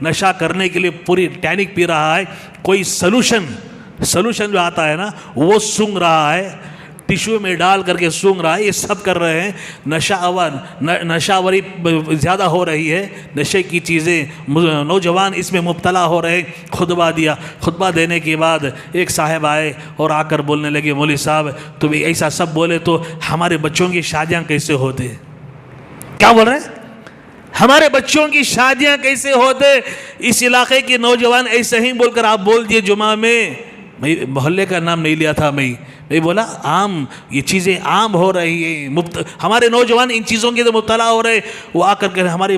Speaker 2: نشہ کرنے کے لیے پوری ٹینک پی رہا ہے، کوئی سلوشن جو آتا ہے نا وہ سونگھ رہا ہے، ٹیشو میں ڈال کر کے سونگھ رہا ہے، یہ سب کر رہے ہیں۔ نشاوری زیادہ ہو رہی ہے، نشے کی چیزیں، نوجوان اس میں مبتلا ہو رہے ہیں۔ خطبہ دینے کے بعد ایک صاحب آئے اور آ کر بولنے لگے، مولوی صاحب تو ایسا سب بولے تو ہمارے بچوں کی شادیاں کیسے ہوتے؟ کیا بول رہے ہیں؟ ہمارے بچوں کی شادیاں کیسے ہوتے؟ اس علاقے کے نوجوان ایسے ہی بول کر آپ بول دیے جمعہ میں، میں محلے کا نام نہیں لیا تھا، میں بولا عام یہ چیزیں عام ہو رہی ہیں، ہمارے نوجوان ان چیزوں کے مبتلا ہو رہے، وہ آ کر کے ہمارے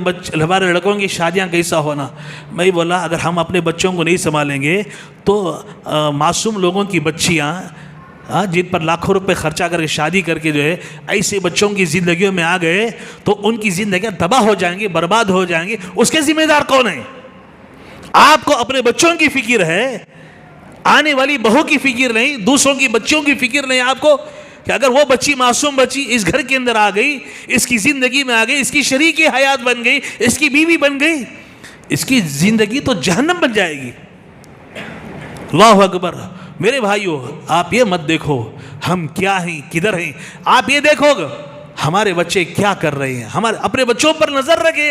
Speaker 2: لڑکوں کی شادیاں کیسا ہونا۔ میں بولا اگر ہم اپنے بچوں کو نہیں سنبھالیں گے تو معصوم لوگوں کی بچیاں جن پر لاکھوں روپے خرچہ کر کے شادی کر کے ایسے بچوں کی زندگیوں میں آ گئے تو ان کی زندگیاں تباہ ہو جائیں گی، برباد ہو جائیں گی۔ اس کے ذمہ دار کون ہیں؟ آپ کو اپنے بچوں کی فکر ہے، آنے والی بہو کی فکر نہیں، دوسروں کی بچوں کی فکر نہیں آپ کو، کہ اگر وہ بچی معصوم بچی اس گھر کے اندر آ گئی، اس کی زندگی میں آ گئی، اس کی شریک حیات بن گئی، اس کی بیوی بن گئی، اس کی زندگی تو جہنم بن جائے گی۔ اللہ اکبر۔ میرے بھائیو آپ یہ مت دیکھو ہم کیا ہیں، کدھر ہیں، آپ یہ دیکھو ہمارے بچے کیا کر رہے ہیں۔ اپنے بچوں پر نظر رکھیں،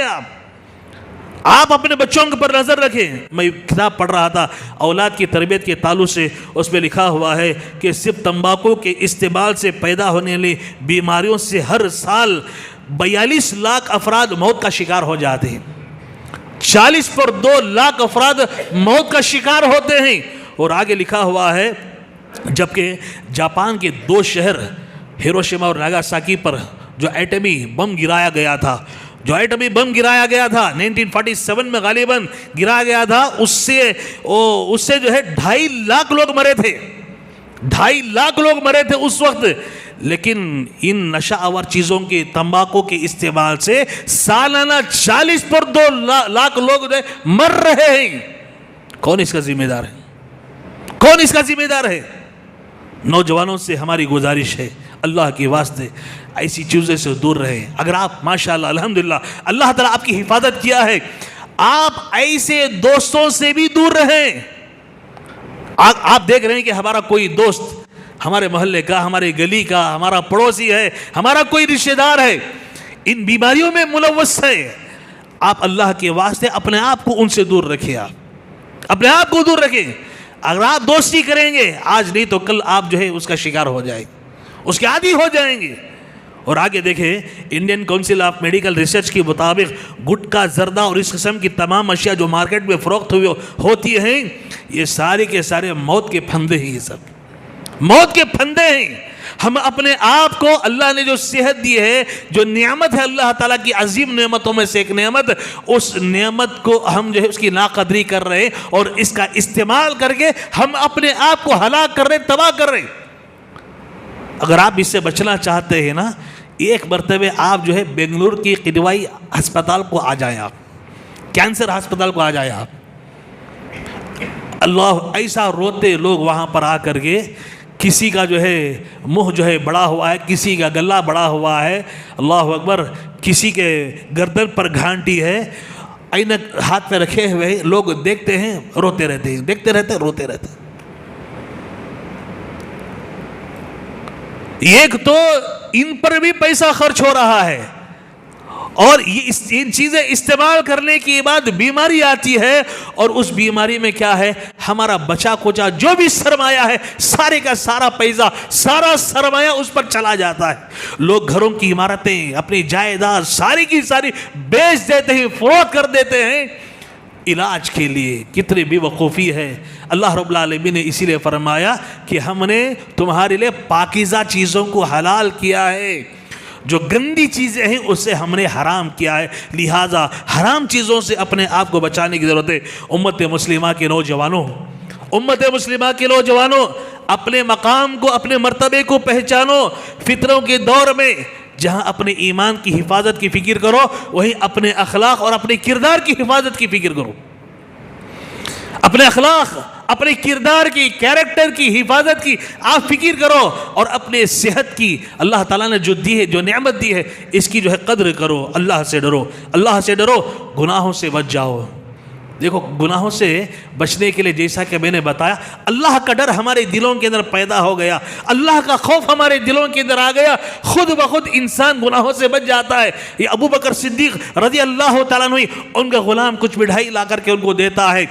Speaker 2: آپ اپنے بچوں پر نظر رکھیں۔ میں کتاب پڑھ رہا تھا اولاد کی تربیت کے تعلق سے، اس میں لکھا ہوا ہے کہ صرف تمباکو کے استعمال سے پیدا ہونے والی بیماریوں سے ہر سال 42 لاکھ افراد موت کا شکار ہو جاتے ہیں، 40.2 لاکھ افراد موت کا شکار ہوتے ہیں۔ اور آگے لکھا ہوا ہے جبکہ جاپان کے 2 شہر ہیروشیما اور ناگاساکی پر جو ایٹمی بم گرایا گیا تھا 1947 میں غالباً گرایا گیا تھا، اس سے 2.5 لاکھ لوگ مرے تھے، 2.5 لاکھ لوگ مرے تھے اس وقت۔ لیکن ان نشہ آور چیزوں کے تمباکو کے استعمال سے سالانہ 40.2 لاکھ لوگ مر رہے ہیں۔ کون اس کا ذمہ دار ہے؟ کون اس کا ذمہ دار ہے؟ نوجوانوں سے ہماری گزارش ہے، اللہ کے واسطے ایسی چیزوں سے دور رہیں۔ اگر آپ ماشاءاللہ الحمدللہ اللہ تعالیٰ آپ کی حفاظت کیا ہے، آپ ایسے دوستوں سے بھی دور رہیں۔ آپ دیکھ رہے ہیں کہ ہمارا کوئی دوست ہمارے محلے کا، ہمارے گلی کا، ہمارا پڑوسی ہے، ہمارا کوئی رشتہ دار ہے، ان بیماریوں میں ملوث ہے، آپ اللہ کے واسطے اپنے آپ کو ان سے دور رکھیں، آپ اپنے آپ کو دور رکھیں۔ اگر آپ دوستی کریں گے آج نہیں تو کل آپ اس کا شکار ہو جائیں، اس کے عادی ہو جائیں گے۔ اور آگے دیکھیں Indian council of medical research کے مطابق گٹکا، زردہ اور اس قسم کی تمام اشیاء جو مارکیٹ میں فروخت ہوتی ہیں، یہ سارے کے سارے موت کے پھندے ہیں، یہ سب موت کے پھندے ہیں۔ ہم اپنے آپ کو اللہ نے جو صحت دی ہے، جو نعمت ہے اللہ تعالیٰ کی عظیم نعمتوں میں سے ایک نعمت، اس نعمت کو ہم اس کی ناقدری کر رہے ہیں اور اس کا استعمال کر کے ہم اپنے آپ کو ہلاک کر رہے ہیں، تباہ کر رہے ہیں۔ اگر آپ اس سے بچنا چاہتے ہیں نا، ایک مرتبہ آپ بنگلور کی قدوائی ہسپتال کو آ جائیں، آپ کینسر ہسپتال کو آ جائیں، آپ اللہ ایسا روتے لوگ وہاں پر آ کر کے، کسی کا منہ بڑا ہوا ہے، کسی کا گلا بڑا ہوا ہے، اللہ اکبر، کسی کے گردن پر گھانٹی ہے، عینک ہاتھ میں رکھے ہوئے، لوگ دیکھتے ہیں روتے رہتے ہیں، دیکھتے رہتے روتے رہتے ہیں۔ ایک تو ان پر بھی پیسہ خرچ ہو رہا ہے، اور یہ چیزیں استعمال کرنے کے بعد بیماری آتی ہے، اور اس بیماری میں کیا ہے، ہمارا بچا کھوچا جو بھی سرمایہ ہے سارے کا سارا پیسہ، سارا سرمایہ اس پر چلا جاتا ہے۔ لوگ گھروں کی عمارتیں، اپنی جائیداد ساری کی ساری بیچ دیتے ہیں، فروخت کر دیتے ہیں علاج کے لیے۔ کتنی بے وقوفی ہے۔ اللہ رب العالمین نے اسی لیے فرمایا کہ ہم نے تمہارے لیے پاکیزہ چیزوں کو حلال کیا ہے، جو گندی چیزیں ہیں اسے ہم نے حرام کیا ہے، لہٰذا حرام چیزوں سے اپنے آپ کو بچانے کی ضرورت ہے۔ امت مسلمہ کے نوجوانوں، اپنے مقام کو، اپنے مرتبے کو پہچانو۔ فتنوں کے دور میں جہاں اپنے ایمان کی حفاظت کی فکر کرو، وہیں اپنے اخلاق اور اپنے کردار کی حفاظت کی فکر کرو۔ اپنے اخلاق، اپنے کردار کی، کیریکٹر کی حفاظت کی آپ فکر کرو، اور اپنے صحت کی اللہ تعالیٰ نے جو دی ہے، جو نعمت دی ہے، اس کی جو ہے قدر کرو۔ اللہ سے ڈرو، اللہ سے ڈرو، گناہوں سے بچ جاؤ۔ دیکھو گناہوں سے بچنے کے لیے جیسا کہ میں نے بتایا، اللہ کا ڈر ہمارے دلوں کے اندر پیدا ہو گیا، اللہ کا خوف ہمارے دلوں کے اندر آ گیا، خود بخود انسان گناہوں سے بچ جاتا ہے۔ یہ ابو بکر صدیق رضی اللہ تعالیٰ عنہ، ان کا غلام کچھ مٹھائی لا کر کے ان کو دیتا ہے،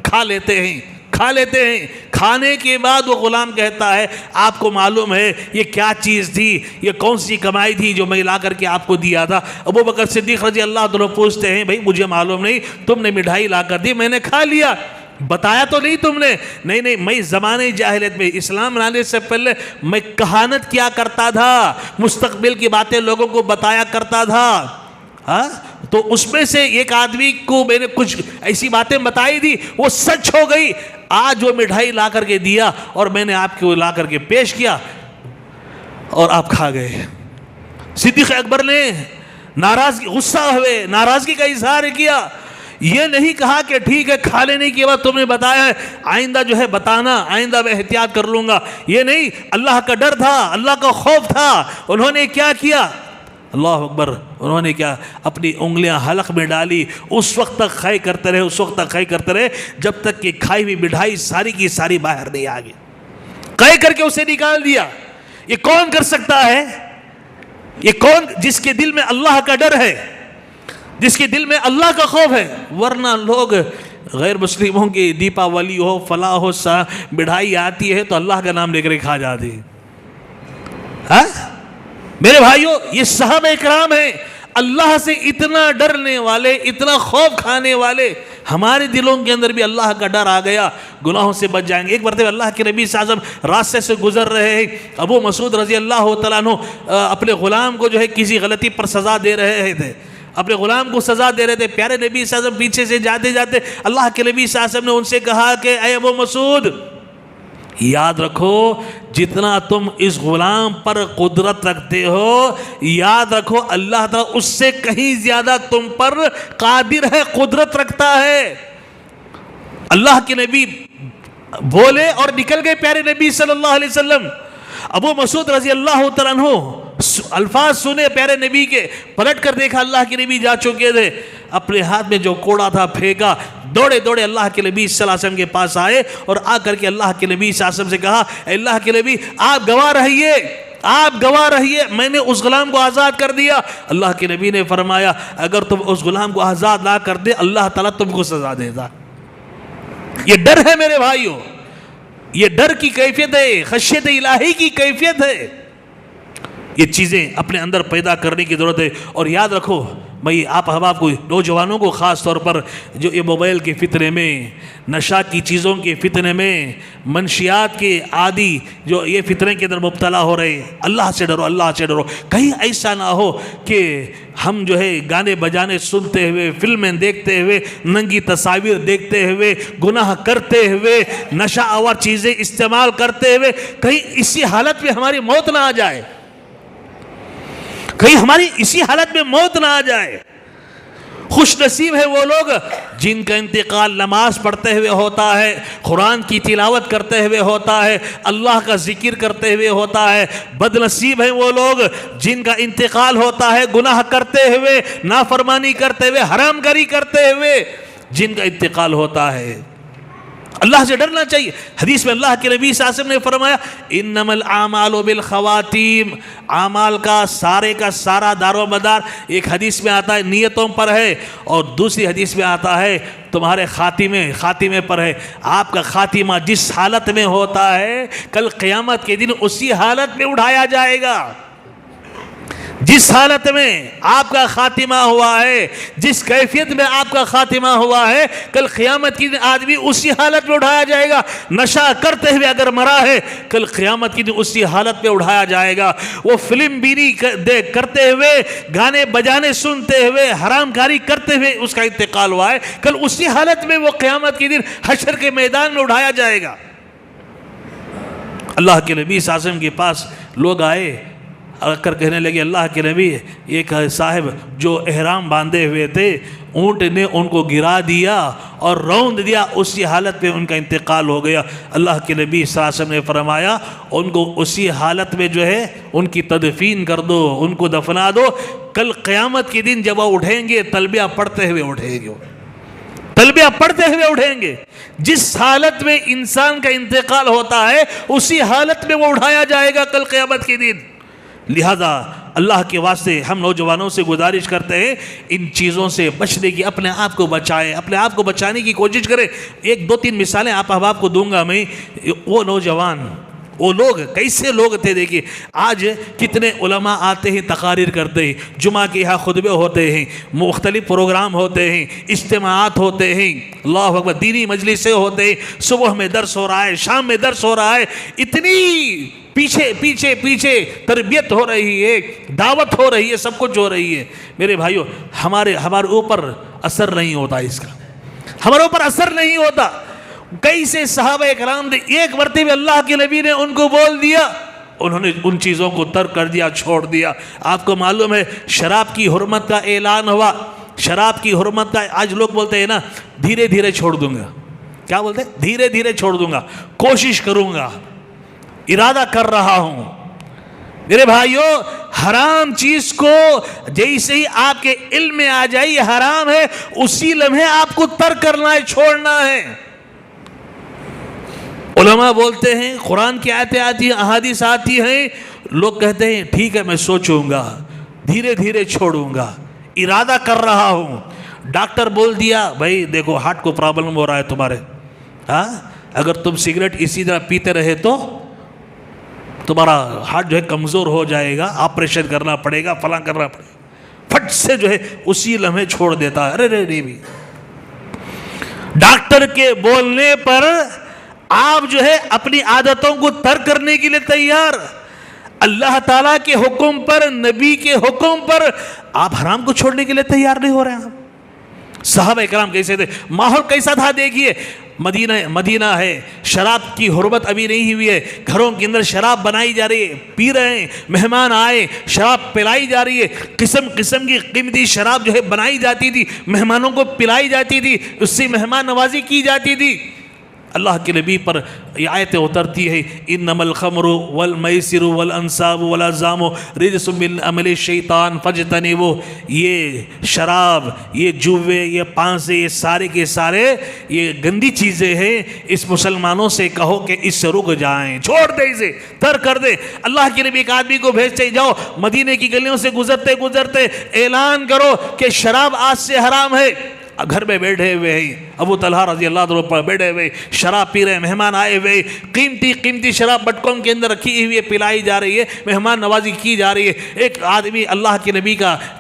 Speaker 2: کھا لیتے ہیں۔ کھانے کے بعد وہ غلام کہتا ہے آپ کو معلوم ہے یہ کیا چیز تھی، یہ کون سی کمائی تھی جو میں لا کر کے آپ کو دیا تھا؟ ابو بکر صدیق رضی اللہ عنہ پوچھتے ہیں بھائی مجھے معلوم نہیں، تم نے مٹھائی لا کر دی، میں نے کھا لیا، بتایا تو نہیں تم نے؟ نہیں، میں زمانے جاہلیت میں، اسلام لانے سے پہلے میں کہانت کیا کرتا تھا، مستقبل کی باتیں لوگوں کو بتایا کرتا تھا۔ تو اس میں سے ایک آدمی کو میں نے کچھ ایسی باتیں بتائی تھی، وہ سچ ہو گئی۔ آج وہ مٹھائی لا کر کے دیا اور میں نے آپ کو لا کر کے پیش کیا اور آپ کھا گئے۔ صدیق اکبر نے غصہ ہوئے، ناراضگی کا اظہار کیا۔ یہ نہیں کہا کہ ٹھیک ہے کھا لینے کے بعد تم نے بتایا ہے، آئندہ جو ہے بتانا، آئندہ میں احتیاط کر لوں گا، یہ نہیں۔ اللہ کا ڈر تھا، اللہ کا خوف تھا۔ انہوں نے کیا کیا؟ اللہ اکبر، انہوں نے کیا؟ اپنی انگلیاں حلق میں ڈالی، اس وقت تک کھائی کرتے رہے جب تک کہ کھائی ہوئی مٹھائی ساری کی ساری باہر نہیں آ گئی، کھائی کر کے اسے نکال دیا۔ یہ کون کر سکتا ہے؟ یہ کون؟ جس کے دل میں اللہ کا ڈر ہے، جس کے دل میں اللہ کا خوف ہے۔ ورنہ لوگ غیر مسلموں کی دیپاولی ہو، فلاح ہو، مٹھائی آتی ہے تو اللہ کا نام لے کر کھا جاتے ہیں۔ میرے بھائیوں، یہ صحابہ کرام ہیں، اللہ سے اتنا ڈرنے والے، اتنا خوف کھانے والے۔ ہمارے دلوں کے اندر بھی اللہ کا ڈر آ گیا، گناہوں سے بچ جائیں گے۔ ایک مرتبہ اللہ کے نبی صلی اللہ علیہ وسلم راستے سے گزر رہے ہیں، ابو مسعود رضی اللہ تعالیٰ عنہ اپنے غلام کو جو ہے کسی غلطی پر سزا دے رہے تھے، اپنے غلام کو سزا دے رہے تھے۔ پیارے نبی صلی اللہ علیہ وسلم پیچھے سے جاتے جاتے اللہ کے نبی صلی اللہ علیہ وسلم نے ان سے کہا کہ اے ابو مسعود، یاد رکھو جتنا تم اس غلام پر قدرت رکھتے ہو، یاد رکھو اللہ تعالیٰ اس سے کہیں زیادہ تم پر قادر ہے، قدرت رکھتا ہے۔ اللہ کے نبی بولے اور نکل گئے پیارے نبی صلی اللہ علیہ وسلم۔ ابو مسعود رضی اللہ تعالیٰ عنہ الفاظ سنے پیارے نبی کے، پلٹ کر دیکھا اللہ کے نبی جا چکے تھے، اپنے ہاتھ میں جو کوڑا تھا پھینکا، دوڑے دوڑے اللہ کے نبی صلی اللہ علیہ وسلم کے پاس آئے اور آ کر کے اللہ کے نبی صلی اللہ علیہ وسلم سے کہا اے اللہ کے نبی آپ گواہ رہیے، میں نے اس غلام کو آزاد کر دیا۔ اللہ کے نبی نے فرمایا اگر تم اس غلام کو آزاد نہ کر دے اللہ تعالیٰ تم کو سزا دے گا۔ یہ ڈر ہے میرے بھائیوں، یہ ڈر کی کیفیت ہے، خشیت الہی کی کیفیت ہے۔ یہ چیزیں اپنے اندر پیدا کرنے کی ضرورت ہے۔ اور یاد رکھو، میں آپ احباب کو، نوجوانوں کو خاص طور پر جو یہ موبائل کے فتنے میں، نشہ کی چیزوں کے فتنے میں، منشیات کے عادی جو یہ فتنے کے اندر مبتلا ہو رہے، اللہ سے ڈرو، اللہ سے ڈرو۔ کہیں ایسا نہ ہو کہ ہم جو ہے گانے بجانے سنتے ہوئے، فلمیں دیکھتے ہوئے، ننگی تصاویر دیکھتے ہوئے، گناہ کرتے ہوئے، نشہ آور چیزیں استعمال کرتے ہوئے کہیں اسی حالت میں ہماری موت نہ آ جائے، کہیں ہماری اسی حالت میں موت نہ آ جائے۔ خوش نصیب ہے وہ لوگ جن کا انتقال نماز پڑھتے ہوئے ہوتا ہے، قرآن کی تلاوت کرتے ہوئے ہوتا ہے، اللہ کا ذکر کرتے ہوئے ہوتا ہے۔ بد نصیب ہے وہ لوگ جن کا انتقال ہوتا ہے گناہ کرتے ہوئے، نافرمانی کرتے ہوئے، حرام گری کرتے ہوئے، جن کا انتقال ہوتا ہے۔ اللہ سے ڈرنا چاہیے۔ حدیث میں اللہ کے نبی صلی اللہ علیہ وسلم نے فرمایا انما الاعمال بالخواتیم، اعمال کا سارا دار و مدار ایک حدیث میں آتا ہے نیتوں پر ہے، اور دوسری حدیث میں آتا ہے تمہارے خاتمے پر ہے۔ آپ کا خاتمہ جس حالت میں ہوتا ہے کل قیامت کے دن اسی حالت میں اٹھایا جائے گا۔ جس حالت میں آپ کا خاتمہ ہوا ہے، جس کیفیت میں آپ کا خاتمہ ہوا ہے، کل قیامت کی دن آدمی اسی حالت میں اٹھایا جائے گا۔ نشہ کرتے ہوئے اگر مرا ہے کل قیامت کی دن اسی حالت میں اٹھایا جائے گا۔ وہ فلم بینی کرتے ہوئے، گانے بجانے سنتے ہوئے، حرام کاری کرتے ہوئے اس کا انتقال ہوا ہے، کل اسی حالت میں وہ قیامت کے دن حشر کے میدان میں اٹھایا جائے گا۔ اللہ کے نبی صلی اللہ علیہ وسلم کے پاس لوگ آئے آ کر کہنے لگے اللہ کے نبی، ایک صاحب جو احرام باندھے ہوئے تھے، اونٹ نے ان کو گرا دیا اور روند دیا، اسی حالت میں ان کا انتقال ہو گیا۔ اللہ کے نبی صلی اللہ علیہ وسلم نے فرمایا ان کو اسی حالت میں جو ہے ان کی تدفین کر دو، ان کو دفنا دو، کل قیامت کے دن جب وہ اٹھیں گے تلبیہ پڑھتے ہوئے اٹھیں گے، تلبیہ پڑھتے ہوئے اٹھیں گے۔ جس حالت میں انسان کا انتقال ہوتا ہے اسی حالت میں وہ اٹھایا جائے گا کل قیامت کے دن۔ لہذا اللہ کے واسطے ہم نوجوانوں سے گزارش کرتے ہیں ان چیزوں سے بچنے کی، اپنے آپ کو بچائیں، اپنے آپ کو بچانے کی کوشش کریں۔ ایک دو تین مثالیں آپ احباب کو دوں گا میں۔ وہ نوجوان، وہ لوگ کیسے لوگ تھے، دیکھیے آج کتنے علماء آتے ہیں، تقاریر کرتے ہیں، جمعہ کے یہاں خطبے ہوتے ہیں، مختلف پروگرام ہوتے ہیں، اجتماعات ہوتے ہیں، اللہ اکبر، دینی مجلسیں ہوتے ہیں، صبح میں درس ہو رہا ہے، شام میں درس ہو رہا ہے، اتنی پیچھے تربیت ہو رہی ہے، دعوت ہو رہی ہے، سب کچھ ہو رہی ہے۔ میرے بھائیو، ہمارے اوپر اثر نہیں ہوتا، اس کا ہمارے اوپر اثر نہیں ہوتا۔ کیسے صحابہ اکرام نے ایک مرتبہ اللہ کے نبی نے ان کو بول دیا، انہوں نے ان چیزوں کو ترک کر دیا، چھوڑ دیا۔ آپ کو معلوم ہے شراب کی حرمت کا اعلان ہوا، شراب کی حرمت کا، آج لوگ بولتے ہیں نا دھیرے دھیرے چھوڑ دوں گا، کیا بولتے ہیں؟ دھیرے دھیرے چھوڑ دوں گا، کوشش کروں گا، ارادہ کر رہا ہوں۔ میرے بھائیو، حرام چیز کو جیسے ہی آپ کے علم میں آ جائے یہ حرام ہے، اسی لمحے آپ کو ترک کرنا ہے، چھوڑنا ہے۔ علماء بولتے ہیں، قرآن کی آیتیں آتی ہیں، احادیث آتی ہیں، لوگ کہتے ہیں ٹھیک ہے میں سوچوں گا، دھیرے دھیرے چھوڑوں گا، ارادہ کر رہا ہوں۔ ڈاکٹر بول دیا بھائی دیکھو ہارٹ کو پرابلم ہو رہا ہے تمہارے، ہاں اگر تم سگریٹ اسی طرح پیتے رہے تو تمہارا ہارٹ جو ہے کمزور ہو جائے گا، آپریشن کرنا پڑے گا، فلاں کرنا پڑے گا، پھٹ سے جو ہے اسی لمحے چھوڑ دیتا ہے۔ ارے بھی ڈاکٹر کے بولنے پر آپ جو ہے اپنی عادتوں کو ترک کرنے کے لیے تیار، اللہ تعالیٰ کے حکم پر، نبی کے حکم پر آپ حرام کو چھوڑنے کے لیے تیار نہیں ہو رہے ہیں۔ صحابہ اکرام کیسے تھے، ماحول کیسا تھا دیکھیے، مدینہ ہے، شراب کی حرمت ابھی نہیں ہوئی ہے، گھروں کے اندر شراب بنائی جا رہی ہے، پی رہے ہیں، مہمان آئے شراب پلائی جا رہی ہے، قسم قسم کی قیمتی شراب جو ہے بنائی جاتی تھی، مہمانوں کو پلائی جاتی تھی، اس سے مہمان نوازی کی جاتی تھی۔ اللہ کے نبی پر یہ آیتیں اترتی ہے، انما الخمر والمیسر والانصاب والازلام رجس من عمل الشیطان فاجتنبوہ۔ یہ شراب، یہ جوے، یہ پانسے، یہ سارے کے سارے یہ گندی چیزیں ہیں، اس مسلمانوں سے کہو کہ اس سے رک جائیں، چھوڑ دیں، اسے ترک کر دیں۔ اللہ کے نبی ایک آدمی کو بھیجتے، جاؤ مدینے کی گلیوں سے گزرتے اعلان کرو کہ شراب آج سے حرام ہے۔ گھر میں بیٹھے ہوئے ہیں، ابو طلحہ رضی اللہ عنہ پر بیٹھے ہوئے شراب پی رہے ہیں، مہمان آئے ہوئے، قیمتی شراب بٹکوں کے اندر رکھی ہوئی پلائی جا رہی ہے، مہمان نوازی کی جا رہی ہے۔ ایک آدمی اللہ کے نبی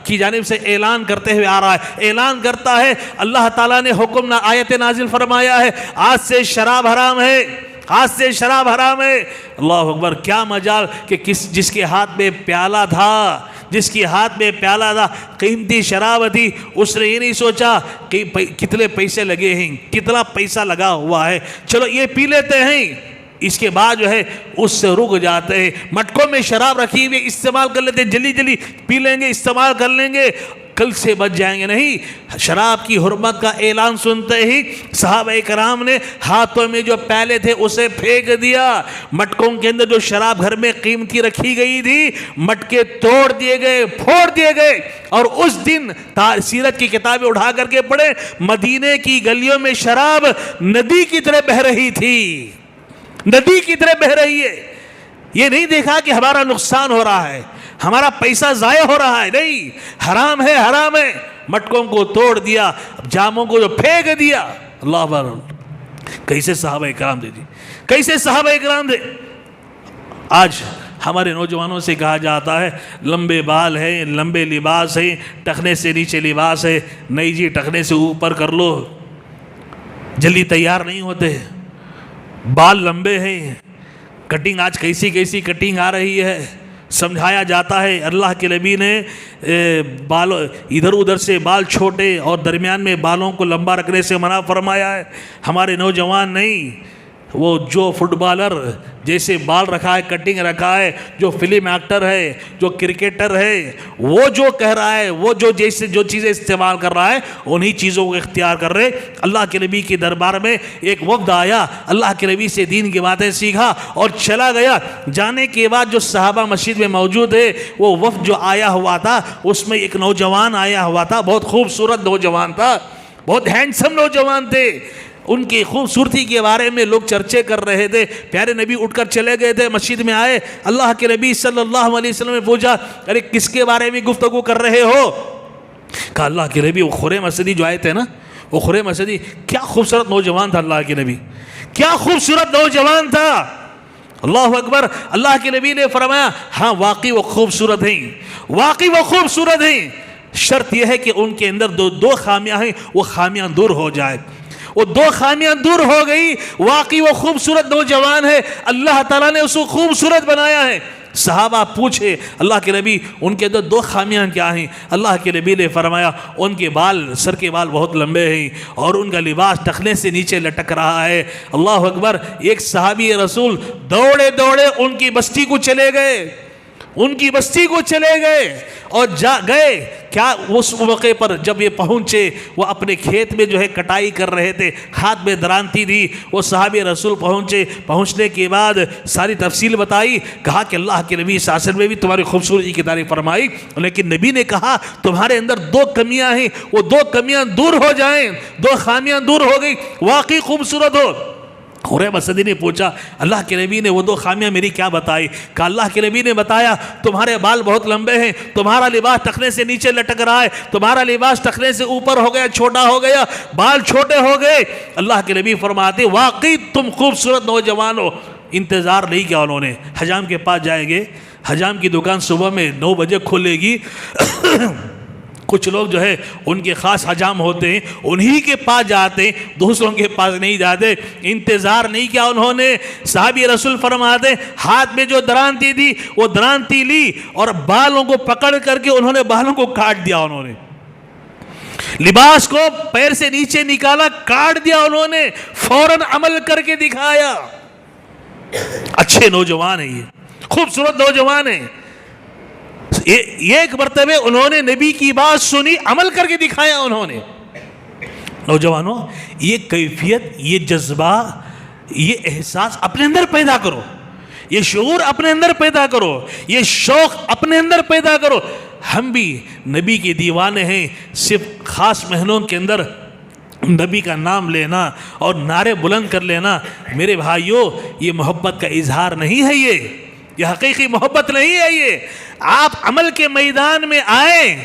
Speaker 2: کی جانب سے اعلان کرتے ہوئے آ رہا ہے، اعلان کرتا ہے اللہ تعالیٰ نے حکم آیت نازل فرمایا ہے، آج سے شراب حرام ہے، آج سے شراب حرام ہے۔ اللہ اکبر، کیا مجال کہ جس کے ہاتھ میں پیالہ تھا، جس کی ہاتھ میں پیالہ تھا، قیمتی شراب تھی، اس نے یہ نہیں سوچا کہ کتنے پیسے لگے ہیں، کتنا پیسہ لگا ہوا ہے، چلو یہ پی لیتے ہیں، اس کے بعد جو ہے اس سے رک جاتے ہیں۔ مٹکوں میں شراب رکھی ہوئی استعمال کر لیتے ہیں، جلدی پی لیں گے، استعمال کر لیں گے، کل سے بچ جائیں گے. نہیں, شراب کی حرمت کا اعلان سنتے ہی صحابہ کرام نے ہاتھوں میں جو پیالے تھے اسے پھینک دیا. مٹکوں کے اندر جو شراب گھر میں قیمتی رکھی گئی تھی, مٹکے توڑ دیے گئے, پھوڑ دیے گئے. اور اس دن سیرت کی کتابیں اٹھا کر کے پڑھے, مدینے کی گلیوں میں شراب ندی کی طرح بہہ رہی تھی, ندی کی طرح بہہ رہی ہے. یہ نہیں دیکھا کہ ہمارا نقصان ہو رہا ہے, ہمارا پیسہ ضائع ہو رہا ہے. نہیں, حرام ہے, حرام ہے. مٹکوں کو توڑ دیا, جاموں کو جو پھینک دیا. اللہ اکبر. کیسے صحابہ اکرام تھے جی, کیسے صحابہ اکرام تھے. آج ہمارے نوجوانوں سے کہا جاتا ہے لمبے بال ہیں, لمبے لباس ہیں, ٹخنے سے نیچے لباس ہے. نہیں جی, ٹخنے سے اوپر کر لو, جلدی تیار نہیں ہوتے. بال لمبے ہیں, کٹنگ آج کیسی کیسی کٹنگ آ رہی ہے, سمجھایا جاتا ہے. اللہ کے نبی نے بال ادھر ادھر سے بال چھوٹے اور درمیان میں بالوں کو لمبا رکھنے سے منع فرمایا ہے. ہمارے نوجوان نہیں, وہ جو فٹ بالر جیسے بال رکھا ہے, کٹنگ رکھا ہے, جو فلم ایکٹر ہے, جو کرکٹر ہے, وہ جو کہہ رہا ہے, وہ جو جیسے جو چیزیں استعمال کر رہا ہے, انہی چیزوں کو اختیار کر رہے. اللہ کے نبی کے دربار میں ایک وفد آیا, اللہ کے نبی سے دین کی باتیں سیکھا اور چلا گیا. جانے کے بعد جو صحابہ مسجد میں موجود ہے, وہ وفد جو آیا ہوا تھا اس میں ایک نوجوان آیا ہوا تھا, بہت خوبصورت نوجوان تھا, بہت ہینڈسم نوجوان تھے. ان کی خوبصورتی کے بارے میں لوگ چرچے کر رہے تھے. پیارے نبی اٹھ کر چلے گئے تھے, مسجد میں آئے, اللہ کے نبی صلی اللہ علیہ وسلم نے پوچھا ارے کس کے بارے میں گفتگو کر رہے ہو؟ کہا اللہ کے نبی وہ خریم اسدی جو آئے تھے نا, وہ خریم اسدی, کیا خوبصورت نوجوان تھا اللہ کے نبی, کیا خوبصورت نوجوان تھا. اللہ اکبر. اللہ کے نبی نے فرمایا ہاں واقعی وہ خوبصورت ہیں, واقعی وہ خوبصورت ہیں, شرط یہ ہے کہ ان کے اندر دو خامیاں ہیں, وہ خامیاں دور ہو جائے. وہ دو خامیاں دور ہو گئی, واقعی وہ خوبصورت نوجوان ہے, اللہ تعالیٰ نے اس کو خوبصورت بنایا ہے. صحابہ پوچھے اللہ کے نبی ان کے اندر دو خامیاں کیا ہیں؟ اللہ کے نبی نے فرمایا ان کے بال, سر کے بال بہت لمبے ہیں اور ان کا لباس ٹخنے سے نیچے لٹک رہا ہے. اللہ اکبر. ایک صحابی رسول دوڑے دوڑے ان کی بستی کو چلے گئے, ان کی بستی کو چلے گئے اور گئے. کیا اس موقع پر جب یہ پہنچے, وہ اپنے کھیت میں جو ہے کٹائی کر رہے تھے, ہاتھ میں درانتی تھی. وہ صحابی رسول پہنچے, پہنچنے کے بعد ساری تفصیل بتائی, کہا کہ اللہ کے نبی صلی اللہ علیہ وسلم نے بھی تمہاری خوبصورتی کی تعریف فرمائی, لیکن نبی نے کہا تمہارے اندر دو کمیاں ہیں, وہ دو کمیاں دور ہو جائیں. دو خامیاں دور ہو گئی, واقعی خوبصورت ہو. خریم اسدی نے پوچھا اللہ کے نبی نے وہ دو خامیاں میری کیا بتائی؟ کہا اللہ کے نبی نے بتایا تمہارے بال بہت لمبے ہیں, تمہارا لباس ٹخنے سے نیچے لٹک رہا ہے, تمہارا لباس ٹخنے سے اوپر ہو گیا, چھوٹا ہو گیا, بال چھوٹے ہو گئے. اللہ کے نبی فرماتے واقعی تم خوبصورت نوجوان ہو. انتظار نہیں کیا انہوں نے, حجام کے پاس جائیں گے, حجام کی دکان صبح میں 9 بجے کھلے گی. کچھ لوگ جو ہے ان کے خاص حجام ہوتے ہیں, انہی کے پاس جاتے ہیں, دوسروں کے پاس نہیں جاتے. انتظار نہیں کیا انہوں نے. صحابی رسول فرماتے ہاتھ میں جو درانتی تھی وہ درانتی لی اور بالوں کو پکڑ کر کے انہوں نے بالوں کو کاٹ دیا. انہوں نے لباس کو پیر سے نیچے نکالا, کاٹ دیا. انہوں نے فوراً عمل کر کے دکھایا. اچھے نوجوان ہیں, یہ خوبصورت نوجوان ہیں. ایک مرتبہ انہوں نے نبی کی بات سنی, عمل کر کے دکھایا انہوں نے. نوجوانوں, یہ کیفیت, یہ جذبہ, یہ احساس اپنے اندر پیدا کرو, یہ شعور اپنے اندر پیدا کرو, یہ شوق اپنے اندر پیدا کرو. ہم بھی نبی کے دیوانے ہیں. صرف خاص مہینوں کے اندر نبی کا نام لینا اور نعرے بلند کر لینا, میرے بھائیوں, یہ محبت کا اظہار نہیں ہے. یہ حقیقی محبت نہیں ہے. یہ آپ عمل کے میدان میں آئیں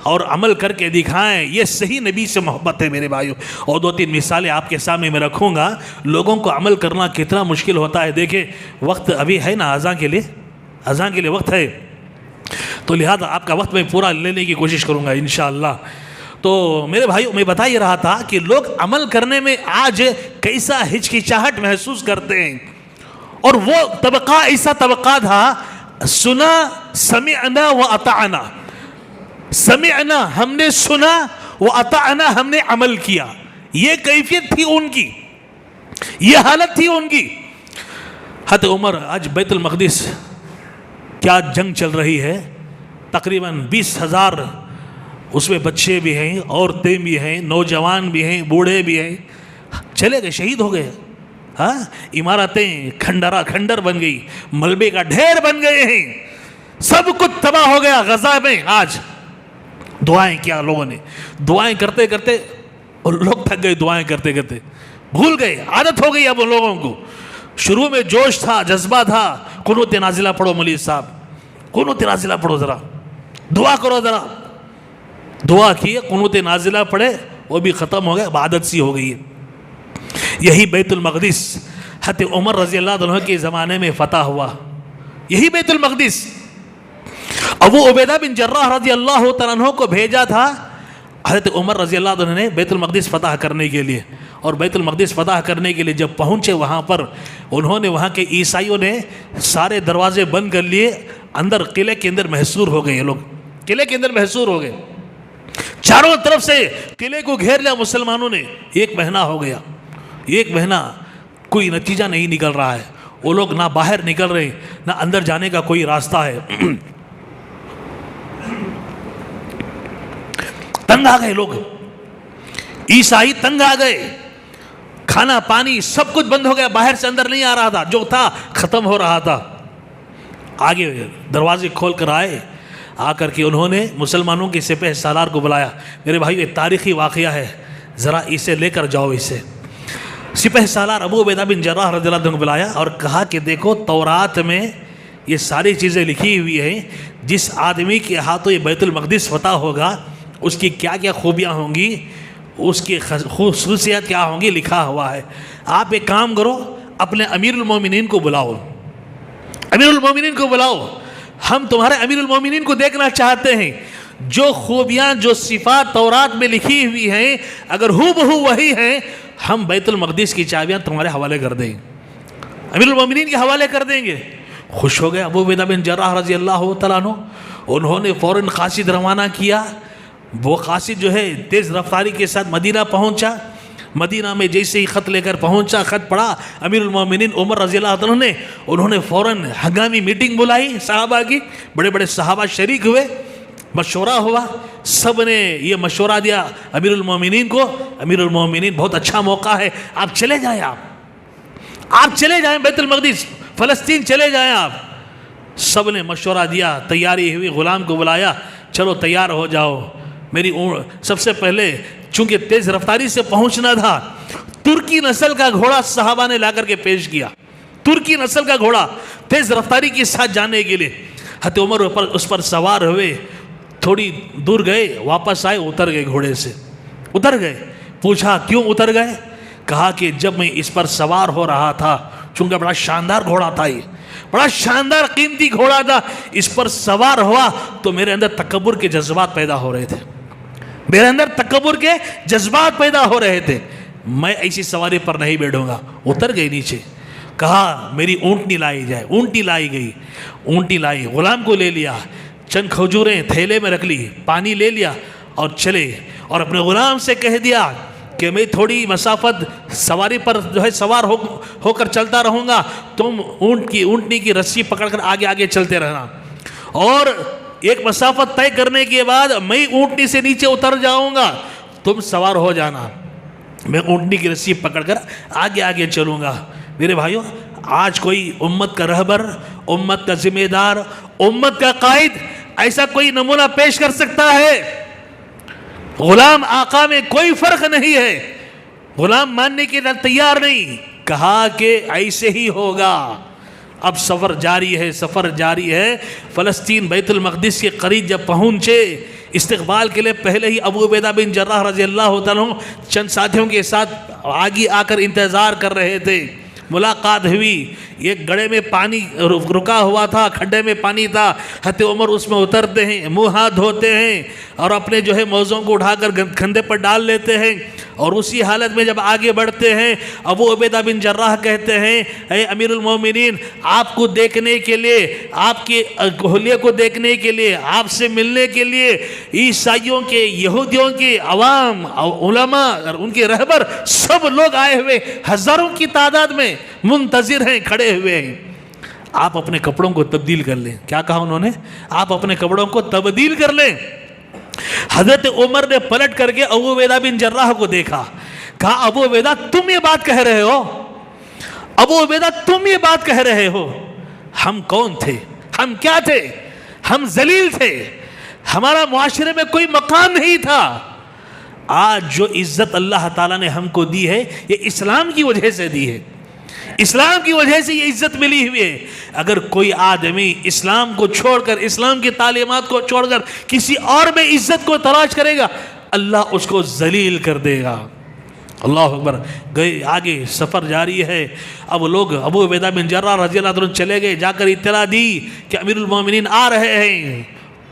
Speaker 2: اور عمل کر کے دکھائیں, یہ صحیح نبی سے محبت ہے میرے بھائیوں. اور 2-3 مثالیں آپ کے سامنے میں رکھوں گا. لوگوں کو عمل کرنا کتنا مشکل ہوتا ہے. دیکھیں وقت ابھی ہے نا اذان کے لیے, اذان کے لیے وقت ہے, تو لہذا آپ کا وقت میں پورا لینے کی کوشش کروں گا انشاءاللہ. تو میرے بھائیوں, میں بتا ہی رہا تھا کہ لوگ عمل کرنے میں آج کیسا ہچکچاہٹ محسوس کرتے ہیں. اور وہ طبقہ ایسا طبقہ تھا, سنا, سمعنا و اطعنا. سمعنا ہم نے سنا, و اطعنا ہم نے عمل کیا. یہ کیفیت تھی ان کی, یہ حالت تھی ان کی. حضرت عمر, آج بیت المقدس کیا جنگ چل رہی ہے, تقریباً 20,000 اس میں بچے بھی ہیں، عورتیں بھی ہیں، نوجوان بھی ہیں، بوڑھے بھی ہیں، چلے گئے، شہید ہو گئے. ہاں، عمارتیں کھنڈر بن گئی، ملبے کا ڈھیر بن گئے ہیں، سب کچھ تباہ ہو گیا غزہ میں. آج دعائیں کیا لوگوں نے، دعائیں کرتے کرتے لوگ تھک گئے، دعائیں کرتے کرتے بھول گئے، عادت ہو گئی اب ان لوگوں کو. شروع میں جوش تھا، جذبہ تھا. قنوت نازلہ پڑھو مولوی صاحب، قنوت نازلہ پڑھو، ذرا دعا کرو، ذرا دعا کیے، قنوت نازلہ پڑھے، وہ بھی ختم ہو گیا، عادت سی ہو گئی ہے. یہی بیت المقدس حضرت عمر رضی اللہ عنہ کے زمانے میں فتح ہوا. یہی بیت المقدس ابو عبیدہ بن جراح رضی اللہ تعالیٰ عنہ کو بھیجا تھا حضرت عمر رضی اللہ عنہ نے بیت المقدس فتح کرنے کے لیے. اور بیت المقدس فتح کرنے کے لیے جب پہنچے وہاں پر، انہوں نے وہاں کے عیسائیوں نے سارے دروازے بند کر لیے. اندر قلعے کے اندر محصور ہو گئے، یہ لوگ قلعے کے اندر محصور ہو گئے، چاروں طرف سے قلعے کو گھیر لیا مسلمانوں نے. 1 مہینہ ہو گیا، 1 مہینہ کوئی نتیجہ نہیں نکل رہا ہے. وہ لوگ نہ باہر نکل رہے، نہ اندر جانے کا کوئی راستہ ہے. تنگ آ گئے لوگ، عیسائی تنگ آ گئے. کھانا پانی سب کچھ بند ہو گیا، باہر سے اندر نہیں آ رہا تھا، جو تھا ختم ہو رہا تھا. آگے دروازے کھول کر آئے، آ کر کے انہوں نے مسلمانوں کے سپہ سالار کو بلایا. میرے بھائی یہ تاریخی واقعہ ہے، ذرا اسے لے کر جاؤ. اسے سپہ سالار ابو عبیدہ بن جراح رضی اللہ عنہ کو بلایا اور کہا کہ دیکھو تورات میں یہ ساری چیزیں لکھی ہوئی ہیں، جس آدمی کے ہاتھوں یہ بیت المقدس فتح ہوگا اس کی کیا کیا خوبیاں ہوں گی، اس کی خصوصیات کیا ہوں گی، لکھا ہوا ہے. آپ ایک کام کرو، اپنے امیر المومنین کو بلاؤ، امیر المومنین کو بلاؤ، ہم تمہارے امیر المومنین کو دیکھنا چاہتے ہیں. جو خوبیاں، جو صفات تورات میں لکھی ہوئی ہیں، اگر ہو بہو وہی ہیں، ہم بیت المقدس کی چابیاں تمہارے حوالے کر دیں گے، امیر المومنین کے حوالے کر دیں گے. خوش ہو گئے ابو عبیدہ بن جراح رضی اللہ تعالیٰ عنہ. انہوں نے فوراً قاصد روانہ کیا. وہ قاصد جو ہے تیز رفتاری کے ساتھ مدینہ پہنچا. مدینہ میں جیسے ہی خط لے کر پہنچا، خط پڑھا امیر المومنین عمر رضی اللہ عنہ نے، انہوں نے فوراً ہنگامی میٹنگ بلائی صحابہ کی. بڑے بڑے صحابہ شریک ہوئے، مشورہ ہوا، سب نے یہ مشورہ دیا امیر المومنین کو. امیر المومنین بہت اچھا موقع ہے، آپ چلے جائیں، آپ چلے جائیں بیت المقدس، فلسطین چلے جائیں آپ. سب نے مشورہ دیا، تیاری ہوئی، غلام کو بلایا، چلو تیار ہو جاؤ. میری سب سے پہلے چونکہ تیز رفتاری سے پہنچنا تھا، ترکی نسل کا گھوڑا صحابہ نے لا کر کے پیش کیا. ترکی نسل کا گھوڑا تیز رفتاری کے ساتھ جانے کے لیے. حضرت عمر اس پر سوار ہوئے، تھوڑی دور گئے، واپس آئے، اتر گئے گھوڑے سے، اتر گئے. پوچھا کیوں اتر گئے؟ کہا کہ جب میں اس پر سوار ہو رہا تھا، چونکہ بڑا شاندار گھوڑا تھا، یہ بڑا شاندار قیمتی گھوڑا تھا، اس پر سوار ہوا تو میرے اندر تکبر کے جذبات پیدا ہو رہے تھے، میرے اندر تکبر کے جذبات پیدا ہو رہے تھے. میں ایسی سواری پر نہیں بیٹھوں گا. اتر گئی نیچے. کہا میری اونٹنی لائی جائے. اونٹنی لائی گئی، اونٹنی لائی، غلام کو لے لیا، چند کھجوریں تھیلے میں رکھ لی، پانی لے لیا اور چلے. اور اپنے غلام سے کہہ دیا کہ میں تھوڑی مسافت سواری پر جو ہے سوار ہو کر چلتا رہوں گا، تم اونٹنی کی رسی پکڑ کر آگے آگے چلتے رہنا، اور ایک مسافت طے کرنے کے بعد میں اونٹنی سے نیچے اتر جاؤں گا، تم سوار ہو جانا، میں اونٹنی کی رسی پکڑ کر آگے آگے چلوں گا. میرے بھائیوں، آج کوئی امت کا رہبر، امت کا ذمہ دار، امت کا قائد ایسا کوئی نمونہ پیش کر سکتا ہے؟ غلام آقا میں کوئی فرق نہیں ہے، غلام ماننے کے لیے تیار نہیں. کہا کہ ایسے ہی ہوگا. اب سفر جاری ہے، سفر جاری ہے. فلسطین بیت المقدس کے قریب جب پہنچے، استقبال کے لیے پہلے ہی ابو عبیدہ بن جراح رضی اللہ تعالیٰ عنہ چند ساتھیوں کے ساتھ آگے آ کر انتظار کر رہے تھے. ملاقات ہوئی. ایک گڑھے میں پانی رکا ہوا تھا، کھڈے میں پانی تھا. حضرت عمر اس میں اترتے ہیں، منہ ہاتھ دھوتے ہیں اور اپنے جو ہے موزوں کو اٹھا کر کندھے پر ڈال لیتے ہیں. اور اسی حالت میں جب آگے بڑھتے ہیں، ابو عبیدہ بن جراح کہتے ہیں اے امیر المومنین، آپ کو دیکھنے کے لیے، آپ کے حلیے کو دیکھنے کے لیے، آپ سے ملنے کے لیے عیسائیوں کے، یہودیوں کے عوام، علماء اور ان کے رہبر سب لوگ آئے ہوئے ہزاروں کی تعداد میں منتظر ہیں، کھڑے ہوئے ہیں. آپ اپنے کپڑوں کو تبدیل کر لیں. کیا کہا انہوں نے؟ آپ اپنے کپڑوں کو تبدیل کر لیں. حضرت عمر نے پلٹ کر کے ابو عبیدہ بن جراح کو دیکھا، کہا ابو عبیدہ تم یہ بات کہہ رہے ہو؟ ابو عبیدہ تم یہ بات کہہ رہے ہو؟ ہم کون تھے؟ ہم کیا تھے؟ ہم ذلیل تھے، ہمارا معاشرے میں کوئی مقام نہیں تھا۔ آج جو عزت اللہ تعالیٰ نے ہم کو دی ہے یہ اسلام کی وجہ سے دی ہے، اسلام کی وجہ سے یہ عزت ملی ہوئی ہے۔ اگر کوئی آدمی اسلام کو چھوڑ کر، اسلام کی تعلیمات کو چھوڑ کر کسی اور میں عزت کو تلاش کرے گا، اللہ اس کو ذلیل کر دے گا۔ اللہ اکبر۔ گئے آگے سفر جاری ہے، اب لوگ ابو عبیدہ بن جراح رضی اللہ عنہ چلے گئے، جا کر اطلاع دی کہ امیر المومنین آ رہے ہیں۔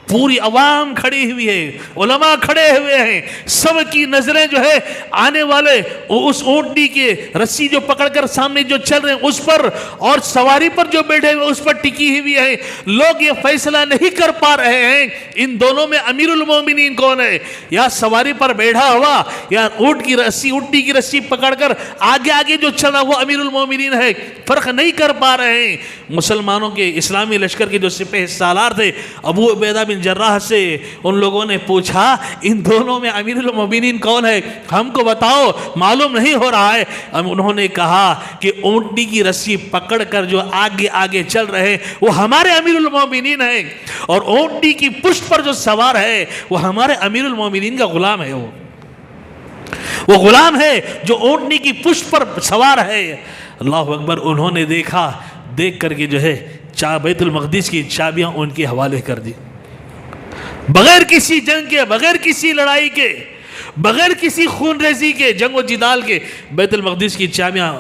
Speaker 2: پوری عوام کھڑی ہوئی ہے، علماء کھڑے ہوئے ہیں، سب کی نظریں جو ہے آنے والے اس اونٹنی کے رسی جو پکڑ کر سامنے جو چل رہے ہیں اس پر، اور سواری پر جو بیٹھے ہوئے اس پر ٹکی ہوئی ہے۔ لوگ یہ فیصلہ نہیں کر پا رہے ہیں ان دونوں میں امیر المومنین کون ہے، یا سواری پر بیٹھا ہوا یا اونٹنی کی رسی پکڑ کر آگے آگے جو چل رہا وہ امیر المومنین ہے، فرق نہیں کر پا رہے ہیں۔ مسلمانوں کے اسلامی لشکر کے جو سپہ سالار تھے ابو عبیدہ بن جراح سے ان لوگوں نے پوچھا ان دونوں میں امیر المومنین کون ہے، ہم کو بتاؤ، معلوم نہیں ہو رہا ہے۔ انہوں نے کہا کہ اونٹنی کی رسی پکڑ کر جو آگے آگے چل رہے وہ ہمارے امیر المومنین ہیں، اور اونٹنی کی پشت پر جو سوار ہے وہ ہمارے امیر المومنین کا غلام ہے۔ وہ غلام ہے جو اونٹنی کی پشت پر سوار ہے۔ اللہ اکبر۔ انہوں نے دیکھا، دیکھ کر کے جو ہے بیت المقدس کی چابیاں ان کے حوالے کر دی، بغیر کسی جنگ کے، بغیر کسی لڑائی کے، بغیر کسی خون ریزی کے، جنگ و جدال کے، بیت المقدس کی چابیاں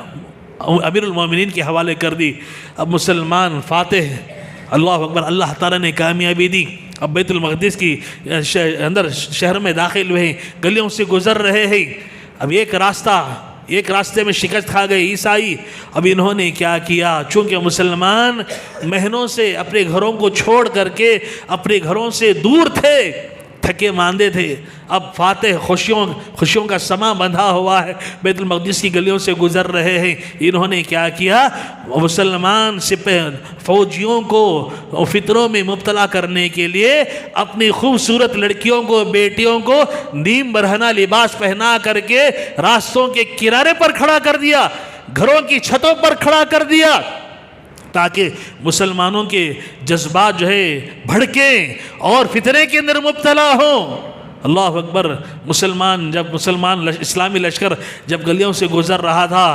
Speaker 2: امیر المومنین کے حوالے کر دی۔ اب مسلمان فاتح، اللہ اکبر، اللہ تعالیٰ نے کامیابی دی۔ اب بیت المقدس کی اندر شہر میں داخل ہوئے، گلیوں سے گزر رہے ہیں۔ اب ایک راستے میں شکست کھا گئے عیسائی۔ اب انہوں نے کیا کیا، چونکہ مسلمان مہینوں سے اپنے گھروں کو چھوڑ کر کے اپنے گھروں سے دور تھے، تھکے ماندے تھے، اب فاتح خوشیوں کا سما بندھا ہوا ہے، بیت المقدس کی گلیوں سے گزر رہے ہیں۔ انہوں نے کیا کیا، مسلمان فوجیوں کو فتنوں میں مبتلا کرنے کے لیے اپنی خوبصورت لڑکیوں کو، بیٹیوں کو نیم برہنہ لباس پہنا کر کے راستوں کے کنارے پر کھڑا کر دیا، گھروں کی چھتوں پر کھڑا کر دیا، تاکہ مسلمانوں کے جذبات جو ہے بھڑکیں اور فتنے کے اندر مبتلا ہوں۔ اللہ اکبر۔ مسلمان اسلامی لشکر جب گلیوں سے گزر رہا تھا،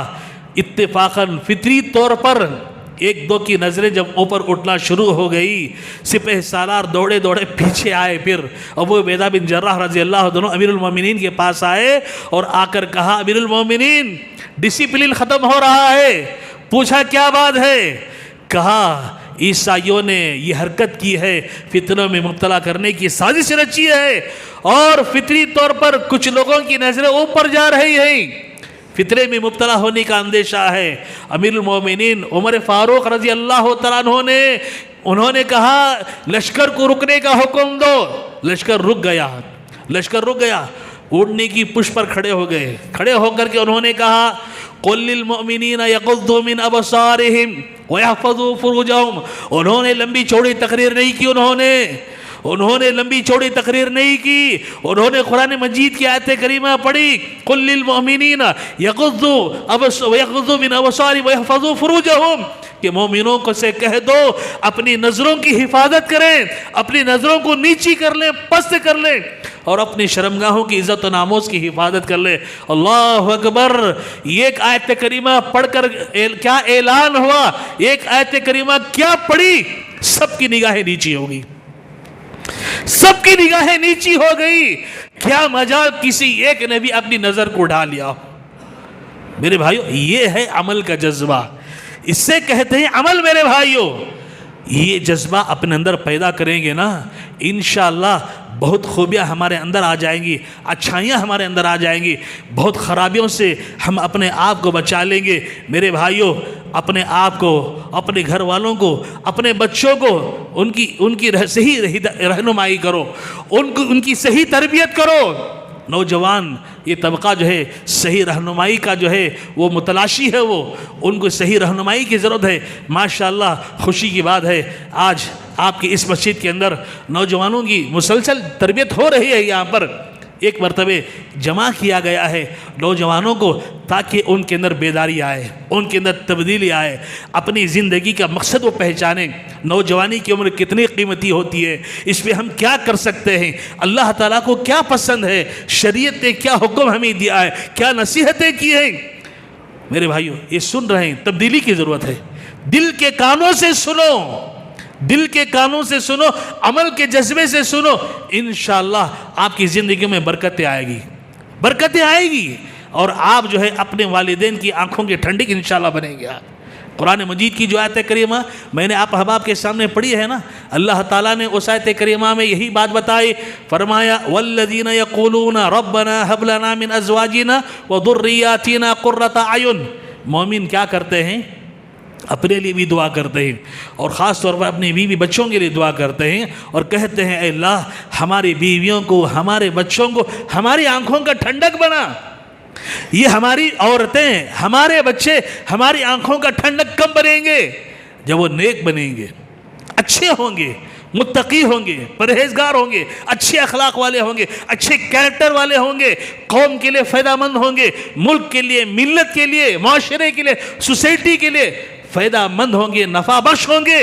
Speaker 2: اتفاقاً فطری طور پر ایک دو کی نظریں جب اوپر اٹھنا شروع ہو گئی، سپہ سالار دوڑے دوڑے پیچھے آئے، پھر ابو عبیدہ بن جراح رضی اللہ عنہ امیر المومنین کے پاس آئے اور آ کر کہا، امیر المومنین ڈسپلن ختم ہو رہا ہے۔ پوچھا کیا بات ہے؟ کہا عیسائیوں نے یہ حرکت کی ہے، فتنوں میں مبتلا کرنے کی سازش رچی ہے، اور فطری طور پر کچھ لوگوں کی نظریں اوپر جا رہی ہیں، فتنے میں مبتلا ہونے کا اندیشہ ہے۔ امیر المومنین عمر فاروق رضی اللہ تعالیٰ عنہ انہوں نے کہا لشکر کو رکنے کا حکم دو۔ لشکر رک گیا، اونٹنی کی پشت پر کھڑے ہو گئے۔ کھڑے ہو کر کے انہوں نے کہا، قل للمؤمنین یغضوا من ابصارہم ویحفظوا فروجہم۔ انہوں نے لمبی چوڑی تقریر نہیں کی، انہوں نے لمبی چوڑی تقریر نہیں کی، انہوں نے قرآن مجید کی آیت کریمہ پڑھی، قل للمؤمنین یغضوا من ابصارہم ویحفظوا فروجہم، کہ مومنوں کو سے کہہ دو اپنی نظروں کی حفاظت کریں، اپنی نظروں کو نیچی کر لیں، پست کر لیں، اور اپنی شرمگاہوں کی عزت و ناموس کی حفاظت کر لیں۔ اللہ اکبر۔ ایک آیت کریمہ پڑھ کر کیا اعلان ہوا، ایک آیت کریمہ کیا پڑھی، سب کی نگاہیں نیچی ہوگی، سب کی نگاہیں نیچی ہو گئی۔ کیا مجال کسی ایک نے بھی اپنی نظر کو اٹھا لیا۔ میرے بھائیو، یہ ہے عمل کا جذبہ، اس سے کہتے ہیں عمل۔ میرے بھائیو، یہ جذبہ اپنے اندر پیدا کریں گے نا، انشاءاللہ بہت خوبیاں ہمارے اندر آ جائیں گی، اچھائیاں ہمارے اندر آ جائیں گی، بہت خرابیوں سے ہم اپنے آپ کو بچا لیں گے۔ میرے بھائیوں، اپنے آپ کو، اپنے گھر والوں کو، اپنے بچوں کو ان کی صحیح رہنمائی کرو، ان کی صحیح تربیت کرو۔ نوجوان یہ طبقہ جو ہے صحیح رہنمائی کا جو ہے وہ متلاشی ہے، ان کو صحیح رہنمائی کی ضرورت ہے۔ ماشاءاللہ خوشی کی بات ہے، آج آپ کی اس مسجد کے اندر نوجوانوں کی مسلسل تربیت ہو رہی ہے، یہاں پر ایک مرتبہ جمع کیا گیا ہے نوجوانوں کو، تاکہ ان کے اندر بیداری آئے، ان کے اندر تبدیلی آئے، اپنی زندگی کا مقصد وہ پہچانیں۔ نوجوانی کی عمر کتنی قیمتی ہوتی ہے، اس پہ ہم کیا کر سکتے ہیں، اللہ تعالیٰ کو کیا پسند ہے، شریعت نے کیا حکم ہمیں دیا ہے، کیا نصیحتیں کی ہیں۔ میرے بھائیو، یہ سن رہے ہیں، تبدیلی کی ضرورت ہے، دل کے کانوں سے سنو، دل کے کانوں سے سنو، عمل کے جذبے سے سنو، انشاءاللہ آپ کی زندگی میں برکتیں آئے گی، برکتیں آئے گی، اور آپ جو ہے اپنے والدین کی آنکھوں کے ٹھنڈک انشاءاللہ بنیں گے۔ قرآن مجید کی جو آیت کریمہ میں نے آپ احباب کے سامنے پڑھی ہے نا، اللہ تعالیٰ نے اس آیت کریمہ میں یہی بات بتائی، فرمایا والذین یقولون ربنا هب لنا من ازواجنا وذریاتنا قرۃ اعین۔ مومن کیا کرتے ہیں؟ اپنے لیے بھی دعا کرتے ہیں، اور خاص طور پر اپنی بیوی بچوں کے لیے دعا کرتے ہیں، اور کہتے ہیں اے اللہ ہماری بیویوں کو، ہمارے بچوں کو ہماری آنکھوں کا ٹھنڈک بنا۔ یہ ہماری عورتیں، ہمارے بچے ہماری آنکھوں کا ٹھنڈک کب بنیں گے؟ جب وہ نیک بنیں گے، اچھے ہوں گے، متقی ہوں گے، پرہیزگار ہوں گے، اچھے اخلاق والے ہوں گے، اچھے کیریکٹر والے ہوں گے، قوم کے لیے فائدہ مند ہوں گے، ملک کے لیے، ملت کے لیے، معاشرے کے لیے، سوسائٹی کے لیے فائدہ مند ہوں گے، نفع بخش ہوں گے۔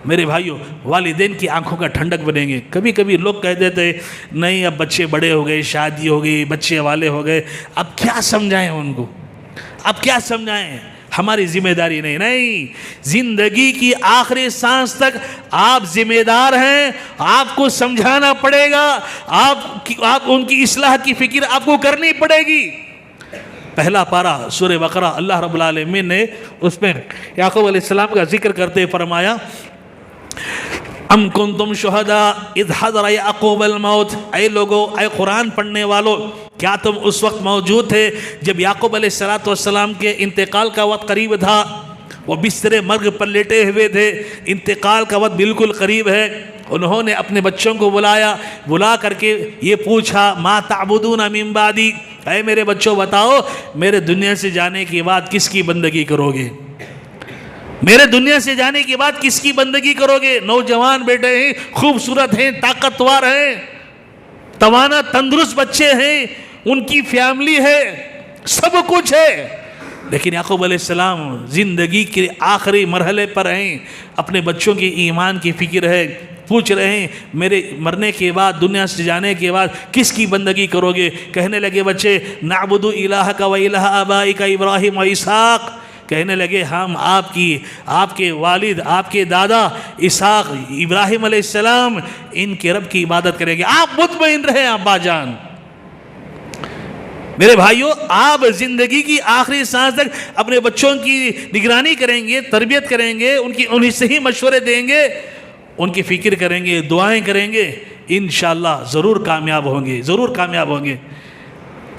Speaker 2: میرے بھائیوں، والدین کی آنکھوں کا ٹھنڈک بنیں گے۔ کبھی کبھی لوگ کہہ دیتے نہیں اب بچے بڑے ہو گئے، شادی ہو گئی، بچے والے ہو گئے، اب کیا سمجھائیں ان کو، اب کیا سمجھائیں، ہماری ذمہ داری نہیں، زندگی کی آخری سانس تک آپ ذمہ دار ہیں، آپ کو سمجھانا پڑے گا، آپ ان کی اصلاح کی فکر آپ کو کرنی پڑے گی۔ پہلا پارہ سورہ بقرہ، اللہ رب العالمین نے اس میں یعقوب علیہ السلام کا ذکر کرتے فرمایا ام کنتم شہداء اذ حضر یعقوب الموت، اے لوگو، اے قرآن پڑھنے والو، کیا تم اس وقت موجود تھے جب یعقوب علیہ السلام کے انتقال کا وقت قریب تھا؟ وہ بستر مرگ پر لیٹے ہوئے تھے، انتقال کا وقت بالکل قریب ہے۔ انہوں نے اپنے بچوں کو بلا کر کے یہ پوچھا ما تعبدون من بعدی، اے میرے بچوں بتاؤ میرے دنیا سے جانے کے بعد کس کی بندگی کرو گے، میرے دنیا سے جانے کے بعد کس کی بندگی کرو گے؟ نوجوان بیٹے ہیں، خوبصورت ہیں، طاقتور ہیں، توانا تندرست بچے ہیں، ان کی فیملی ہے، سب کچھ ہے، لیکن یعقوب علیہ السلام زندگی کے آخری مرحلے پر ہیں، اپنے بچوں کی ایمان کی فکر ہے، پوچھ رہے ہیں میرے مرنے کے بعد، دنیا سے جانے کے بعد کس کی بندگی کرو گے؟ کہنے لگے بچے نعبد الہک و الہ آبائک ابراہیم و اسحاق، کہنے لگے ہم آپ کے والد، آپ کے دادا اسحاق، ابراہیم علیہ السلام، ان کے رب کی عبادت کریں گے۔ آپ مطمئن رہیں ابا جان۔ میرے بھائیوں، آپ زندگی کی آخری سانس تک اپنے بچوں کی نگرانی کریں گے، تربیت کریں گے، انہیں صحیح مشورے دیں گے، ان کی فکر کریں گے، دعائیں کریں گے، انشاءاللہ ضرور کامیاب ہوں گے، ضرور کامیاب ہوں گے۔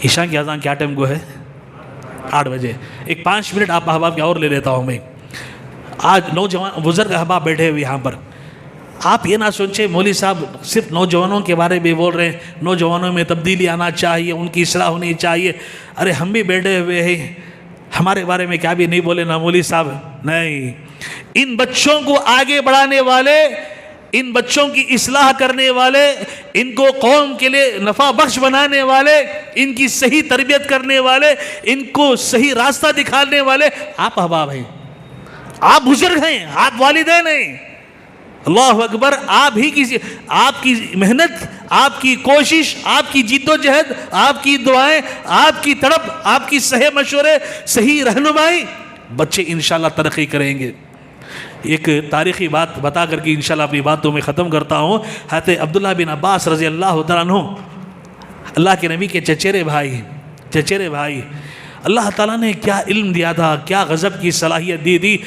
Speaker 2: عشاء کی اذان کیا ٹائم کو ہے؟ 8 بجے۔ ایک 5 منٹ آپ احباب کے اور لے لیتا ہوں میں۔ آج نوجوان بزرگ احباب بیٹھے ہوئے یہاں پر، آپ یہ نہ سوچیں مولوی صاحب صرف نوجوانوں کے بارے میں بول رہے ہیں، نوجوانوں میں تبدیلی آنا چاہیے، ان کی اصلاح ہونی چاہیے۔ ارے ہم بھی بیٹھے ہوئے ہیں، ہمارے بارے میں کیا بھی نہیں بولے نا مولوی صاحب؟ نہیں، ان بچوں کو آگے بڑھانے والے، ان بچوں کی اصلاح کرنے والے، ان کو قوم کے لیے نفع بخش بنانے والے، ان کی صحیح تربیت کرنے والے، ان کو صحیح راستہ دکھانے والے آپ احباب ہیں، آپ بزرگ ہیں، آپ والدین ہیں۔ اللہ اکبر، آپ کی محنت، آپ کی کوشش، آپ کی جد و جہد، آپ کی دعائیں، آپ کی تڑپ، آپ کی صحیح مشورے، صحیح رہنمائی، بچے انشاءاللہ ترقی کریں گے۔ ایک تاریخی بات بتا کر کے انشاءاللہ اپنی باتوں میں ختم کرتا ہوں۔ حضرت عبداللہ بن عباس رضی اللہ تعالیٰ عنہ، اللہ کے نبی کے چچیرے بھائی، اللہ تعالیٰ نے کیا علم دیا تھا، کیا غضب کی صلاحیت دی تھی۔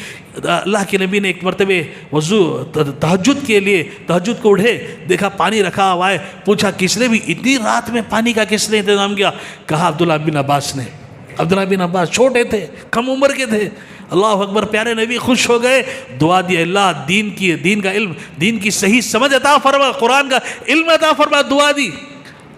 Speaker 2: اللہ کے نبی نے ایک مرتبہ وضو تہجد کو اٹھے، دیکھا پانی رکھا ہوا ہے، پوچھا کس نے بھی اتنی رات میں پانی کا کس نے انتظام کیا؟ کہا عبداللہ بن عباس نے۔ عبداللہ بن عباس چھوٹے تھے، کم عمر کے تھے۔ اللہ اکبر، پیارے نبی خوش ہو گئے، دعا دی اللہ دین کا علم، دین کی صحیح سمجھ عطا فرما، قرآن کا علم عطا فرما، دعا دی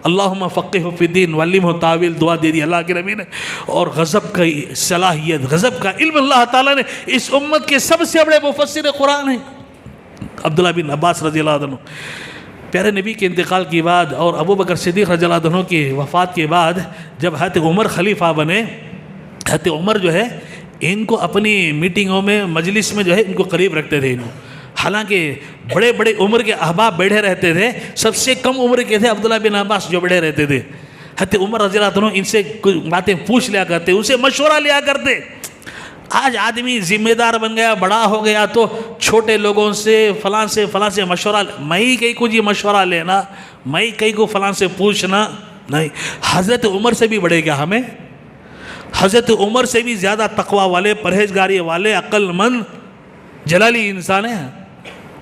Speaker 2: اللہم فقہہ فی الدین وعلمہ تاویل، دعا دے دی اللہ کے نبی نے۔ اور غضب کی صلاحیت، غضب کا علم اللہ تعالیٰ نے، اس امت کے سب سے بڑے مفسر قرآن ہیں عبداللہ بن عباس رضی اللہ عنہ، پیارے نبی کے انتقال کے بعد اور ابو بکر صدیق رضی اللہ عنہ کی وفات کے بعد جب حضرت عمر خلیفہ بنے، حضرت عمر جو ہے ان کو اپنی میٹنگوں میں مجلس میں جو ہے ان کو قریب رکھتے تھے. حالانکہ بڑے بڑے عمر کے احباب بیٹھے رہتے تھے، سب سے کم عمر کے تھے عبداللہ بن عباس جو بیٹھے رہتے تھے. حضرت عمر رضی اللہ عنہ ان سے کچھ باتیں پوچھ لیا کرتے، ان سے مشورہ لیا کرتے. آج آدمی ذمہ دار بن گیا، بڑا ہو گیا تو چھوٹے لوگوں سے فلاں سے مشورہ، میں ہی کہیں کو جی مشورہ لینا، میں ہی کہیں کو فلاں سے پوچھنا نہیں. حضرت عمر سے بھی بڑے گیا ہمیں، حضرت عمر سے بھی زیادہ تقوی والے، پرہیزگاری والے، عقل مند، جلالی انسان ہیں.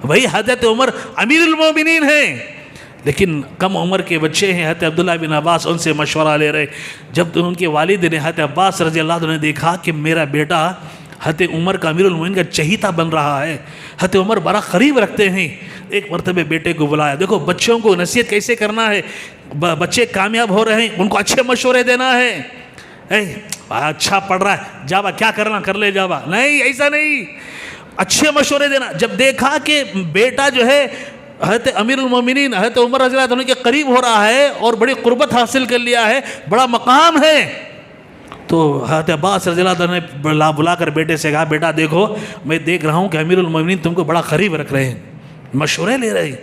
Speaker 2: وہی حضرت عمر امیر المومنین ہیں، لیکن کم عمر کے بچے ہیں حضرت عبداللہ بن عباس، ان سے مشورہ لے رہے. جب ان کے والد نے حضرت عباس رضی اللہ عنہ نے دیکھا کہ میرا بیٹا حضرت عمر کا امیر المومنین کا چہیتا بن رہا ہے، حضرت عمر بڑا قریب رکھتے ہیں، ایک مرتبہ بیٹے کو بلایا. دیکھو بچوں کو نصیحت کیسے کرنا ہے، بچے کامیاب ہو رہے ہیں ان کو اچھے مشورے دینا ہے. اچھا پڑھ رہا ہے جاوا، کیا کرنا کر لے جاوا، نہیں ایسا نہیں، اچھے مشورے دینا. جب دیکھا کہ بیٹا جو ہے حضرت امیر المومنین حضرت عمر رضی اللہ عنہ کے قریب ہو رہا ہے اور بڑی قربت حاصل کر لیا ہے، بڑا مقام ہے، تو حضرت عباس رضی اللہ عنہ نے بلا کر بیٹے سے کہا بیٹا دیکھو میں دیکھ رہا ہوں کہ امیر المومنین تم کو بڑا قریب رکھ رہے ہیں، مشورے لے رہے ہیں.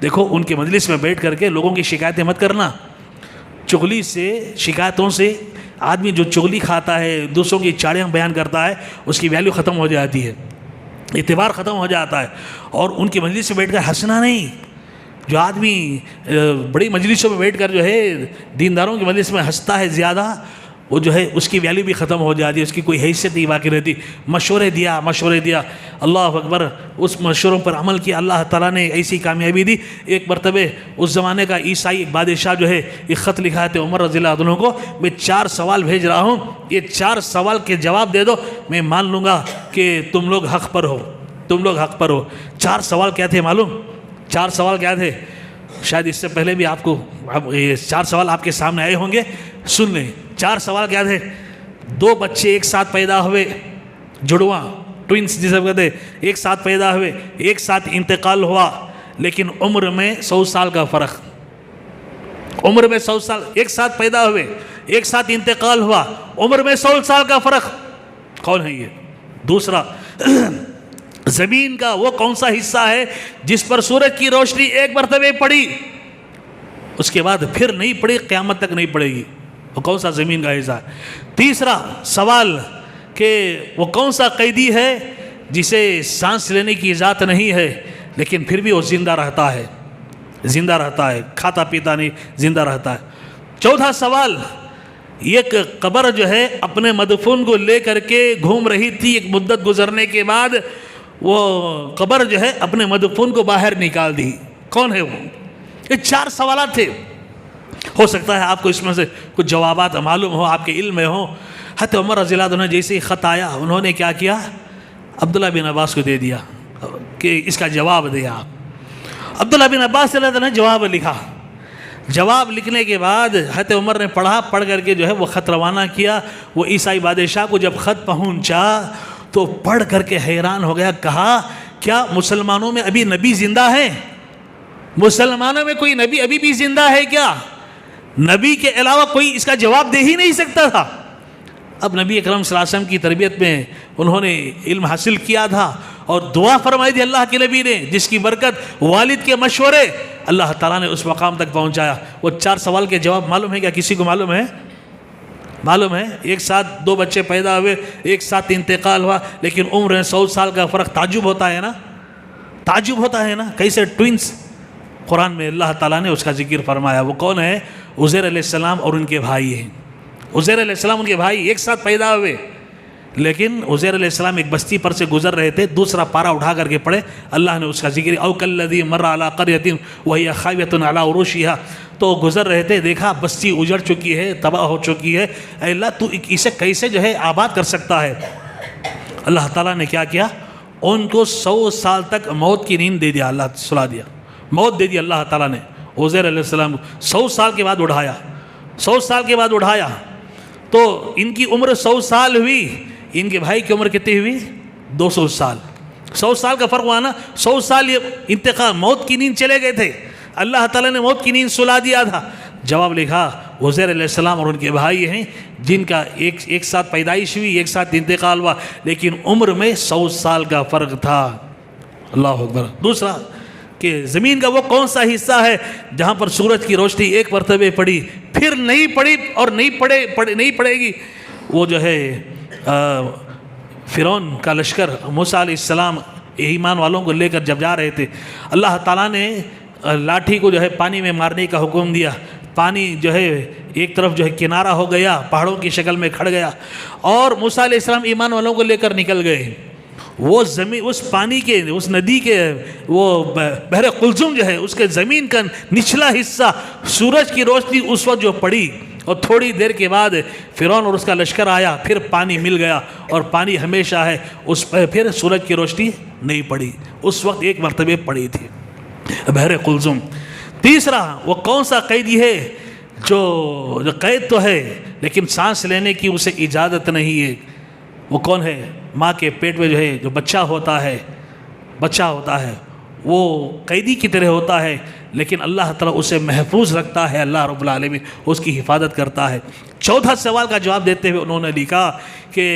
Speaker 2: دیکھو ان کے مجلس میں بیٹھ کر کے لوگوں کی شکایتیں مت کرنا. چغلی سے، شکایتوں سے آدمی جو چغلی کھاتا ہے، دوسروں کی چاڑیاں بیان کرتا ہے، اس کی ویلیو ختم ہو جاتی ہے، اعتبار ختم ہو جاتا ہے. اور ان کی مجلس میں بیٹھ کر ہنسنا نہیں. جو آدمی بڑی مجلسوں میں بیٹھ کر جو ہے دینداروں کی مجلس میں ہنستا ہے زیادہ، وہ جو ہے اس کی ویلیو بھی ختم ہو جاتی ہے، اس کی کوئی حیثیت نہیں باقی رہتی. مشورے دیا، اللہ اکبر، اس مشوروں پر عمل کیا، اللہ تعالیٰ نے ایسی کامیابی دی. ایک مرتبہ اس زمانے کا عیسائی ایک بادشاہ جو ہے ایک خط لکھا ہے عمر رضی اللہ عنہ کو، میں 4 سوال بھیج رہا ہوں، یہ 4 سوال کے جواب دے دو، میں مان لوں گا کہ تم لوگ حق پر ہو، تم لوگ حق پر ہو. 4 سوال کیا تھے معلوم؟ 4 سوال کیا تھے؟ شاید اس سے پہلے بھی آپ کو یہ 4 سوال آپ کے سامنے آئے ہوں گے، سن لیں. 4 سوال کیا تھے؟ 2 بچے ایک ساتھ پیدا ہوئے، جڑواں، ٹوئنس جسے کہتے ہیں، ایک ساتھ پیدا ہوئے، ایک ساتھ انتقال ہوا، لیکن عمر میں 100 سال کا فرق. عمر میں 100 سال، ایک ساتھ پیدا ہوئے، ایک ساتھ انتقال ہوا، عمر میں 100 سال کا فرق. کون ہے یہ؟ دوسرا، زمین کا وہ کون سا حصہ ہے جس پر سورج کی روشنی ایک مرتبہ پڑی، اس کے بعد پھر نہیں پڑی، قیامت تک نہیں پڑے گی، وہ کون سا زمین کا حصہ ہے. تیسرا سوال کہ وہ کون سا قیدی ہے جسے سانس لینے کی اجازت نہیں ہے لیکن پھر بھی وہ زندہ رہتا ہے، زندہ رہتا ہے، کھاتا پیتا نہیں، زندہ رہتا ہے. چوتھا سوال، ایک قبر جو ہے اپنے مدفون کو لے کر کے گھوم رہی تھی، ایک مدت گزرنے کے بعد وہ قبر جو ہے اپنے مدفون کو باہر نکال دی، کون ہے وہ؟ یہ 4 سوالات تھے. ہو سکتا ہے آپ کو اس میں سے کچھ جوابات معلوم ہو، آپ کے علم میں ہو. حضرت عمر رضی اللہ عنہ جیسے ہی خط آیا، انہوں نے کیا کیا؟ عبداللہ بن عباس کو دے دیا کہ اس کا جواب دیا. عبداللہ بن عباس صلی اللہ عنہ نے جواب لکھا. جواب لکھنے کے بعد حضرت عمر نے پڑھا، پڑھ کر کے جو ہے وہ خط روانہ کیا. وہ عیسائی بادشاہ کو جب خط پہنچا تو پڑھ کر کے حیران ہو گیا. کہا کیا مسلمانوں میں ابھی نبی زندہ ہے؟ مسلمانوں میں کوئی نبی ابھی بھی زندہ ہے کیا؟ نبی کے علاوہ کوئی اس کا جواب دے ہی نہیں سکتا تھا. اب نبی اکرم صلی اللہ علیہ وسلم کی تربیت میں انہوں نے علم حاصل کیا تھا اور دعا فرمائی تھی اللہ کے نبی نے، جس کی برکت والد کے مشورے اللہ تعالیٰ نے اس مقام تک پہنچایا. وہ 4 سوال کے جواب معلوم ہے کیا؟ کسی کو معلوم ہے؟ معلوم ہے؟ ایک ساتھ 2 بچے پیدا ہوئے، ایک ساتھ انتقال ہوا، لیکن عمر میں 100 سال کا فرق. تعجب ہوتا ہے نا، تعجب ہوتا ہے نا، کیسے ٹوئنس. قرآن میں اللہ تعالیٰ نے اس کا ذکر فرمایا. وہ کون ہے؟ عزیر علیہ السلام اور ان کے بھائی ہیں. عزیر علیہ السلام ان کے بھائی ایک ساتھ پیدا ہوئے، لیکن عزیر علیہ السلام ایک بستی پر سے گزر رہے تھے. دوسرا پارا اٹھا کر کے پڑھے، اللہ نے اس کا ذکر او کالذی مر علی قریۃ وہی خاویۃ علی عروشہا. تو گزر رہے تھے، دیکھا بستی اجڑ چکی ہے، تباہ ہو چکی ہے. اے اللہ تو اسے کیسے جو ہے آباد کر سکتا ہے؟ اللہ تعالیٰ نے کیا کیا؟ ان کو 100 سال تک موت کی نیند دے دیا، اللہ سلا دیا، موت دے دی اللہ تعالیٰ نے. عزیر علیہ السلام 100 سال کے بعد اٹھایا، 100 سال کے بعد اٹھایا. تو ان کی عمر 100 سال ہوئی، ان کے بھائی کی عمر کتنی ہوئی؟ 200 سال. 100 سال کا فرق ہوا نا. 100 سال یہ انتقال موت کی نیند چلے گئے تھے, اللہ تعالیٰ نے موت کی نیند سلا دیا تھا. جواب لکھا عزیر علیہ السلام اور ان کے بھائی ہیں جن کا ایک ساتھ پیدائش ہوئی, ایک ساتھ انتقال ہوا, لیکن عمر میں 100 سال کا فرق تھا. اللہ اکبر. دوسرا کہ زمین کا وہ کون سا حصہ ہے جہاں پر سورج کی روشنی ایک مرتبہ پڑی پھر نہیں پڑی اور نہیں پڑے گی. وہ جو ہے فرعون کا لشکر موسیٰ علیہ السلام ایمان والوں کو لے کر جب جا رہے تھے, اللہ تعالیٰ نے لاٹھی کو جو ہے پانی میں مارنے کا حکم دیا. پانی جو ہے ایک طرف جو ہے کنارہ ہو گیا, پہاڑوں کی شکل میں کھڑ گیا, اور موسیٰ علیہ السلام ایمان والوں کو لے کر نکل گئے. وہ زمین, اس پانی کے, اس ندی کے, وہ بحر قلزم جو ہے اس کے زمین کا نچلا حصہ سورج کی روشنی اس وقت جو پڑی, اور تھوڑی دیر کے بعد فرعون اور اس کا لشکر آیا, پھر پانی مل گیا, اور پانی ہمیشہ ہے اس پہ, پھر سورج کی روشنی نہیں پڑی. اس وقت ایک مرتبہ پڑی تھی بحر قلزم. تیسرا وہ کون سا قیدی ہے جو قید تو ہے لیکن سانس لینے کی اسے اجازت نہیں ہے. وہ کون ہے؟ ماں کے پیٹ میں جو ہے جو بچہ ہوتا ہے وہ قیدی کی طرح ہوتا ہے, لیکن اللہ تعالیٰ اسے محفوظ رکھتا ہے, اللہ رب العالمین اس کی حفاظت کرتا ہے. چوتھا سوال کا جواب دیتے ہوئے انہوں نے لکھا کہ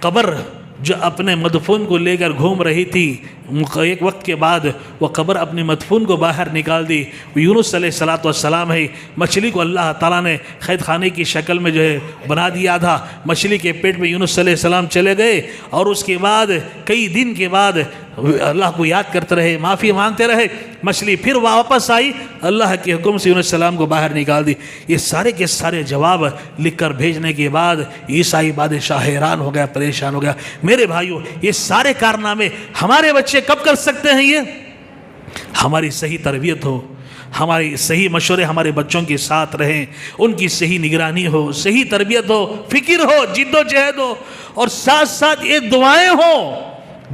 Speaker 2: قبر جو اپنے مدفون کو لے کر گھوم رہی تھی, ایک وقت کے بعد وہ قبر اپنے مدفون کو باہر نکال دی. یونس علیہ السلام ہے, مچھلی کو اللہ تعالیٰ نے قید خانے کی شکل میں جو ہے بنا دیا تھا. مچھلی کے پیٹ میں یونس علیہ السلام چلے گئے, اور اس کے بعد کئی دن کے بعد اللہ کو یاد کرتے رہے, معافی مانگتے رہے. مچھلی پھر واپس آئی, اللہ کے حکم سے یونس السلام کو باہر نکال دی. یہ سارے کے سارے جواب لکھ کر بھیجنے کے بعد عیسائی بادشاہ حیران ہو گیا, پریشان ہو گیا. میرے بھائیوں, یہ سارے کارنامے ہمارے بچے کب کر سکتے ہیں؟ یہ ہماری صحیح تربیت ہو, ہماری صحیح مشورے ہمارے بچوں کے ساتھ رہیں, ان کی صحیح نگرانی ہو, صحیح تربیت ہو, فکر ہو, جد و جہد ہو, اور ساتھ ساتھ یہ دعائیں ہوں.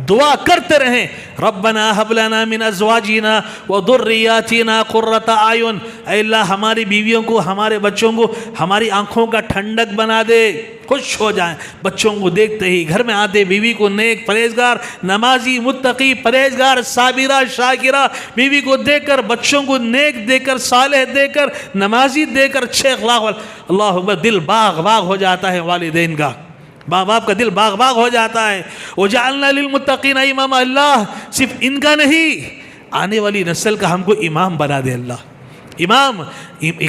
Speaker 2: دعا کرتے رہیں, ربنا ہب لنا من ازواجنا وذریاتنا قرۃ اعین. اے اللہ ہماری بیویوں کو, ہمارے بچوں کو ہماری آنکھوں کا ٹھنڈک بنا دے, خوش ہو جائیں. بچوں کو دیکھتے ہی گھر میں آتے بیوی کو نیک, پرہیزگار, نمازی, متقی, پرہیزگار, صابرہ, شاکرہ بیوی کو دیکھ کر, بچوں کو نیک دیکھ کر, صالح دیکھ کر, نمازی دیکھ کر, اچھے اخلاق والا, اللہ اکبر, دل باغ باغ ہو جاتا ہے والدین کا, ماں باپ کا دل باغ باغ ہو جاتا ہے. وجعلنا للمتقین اماما. اللہ صرف ان کا نہیں, آنے والی نسل کا ہم کو امام بنا دے. اللہ امام,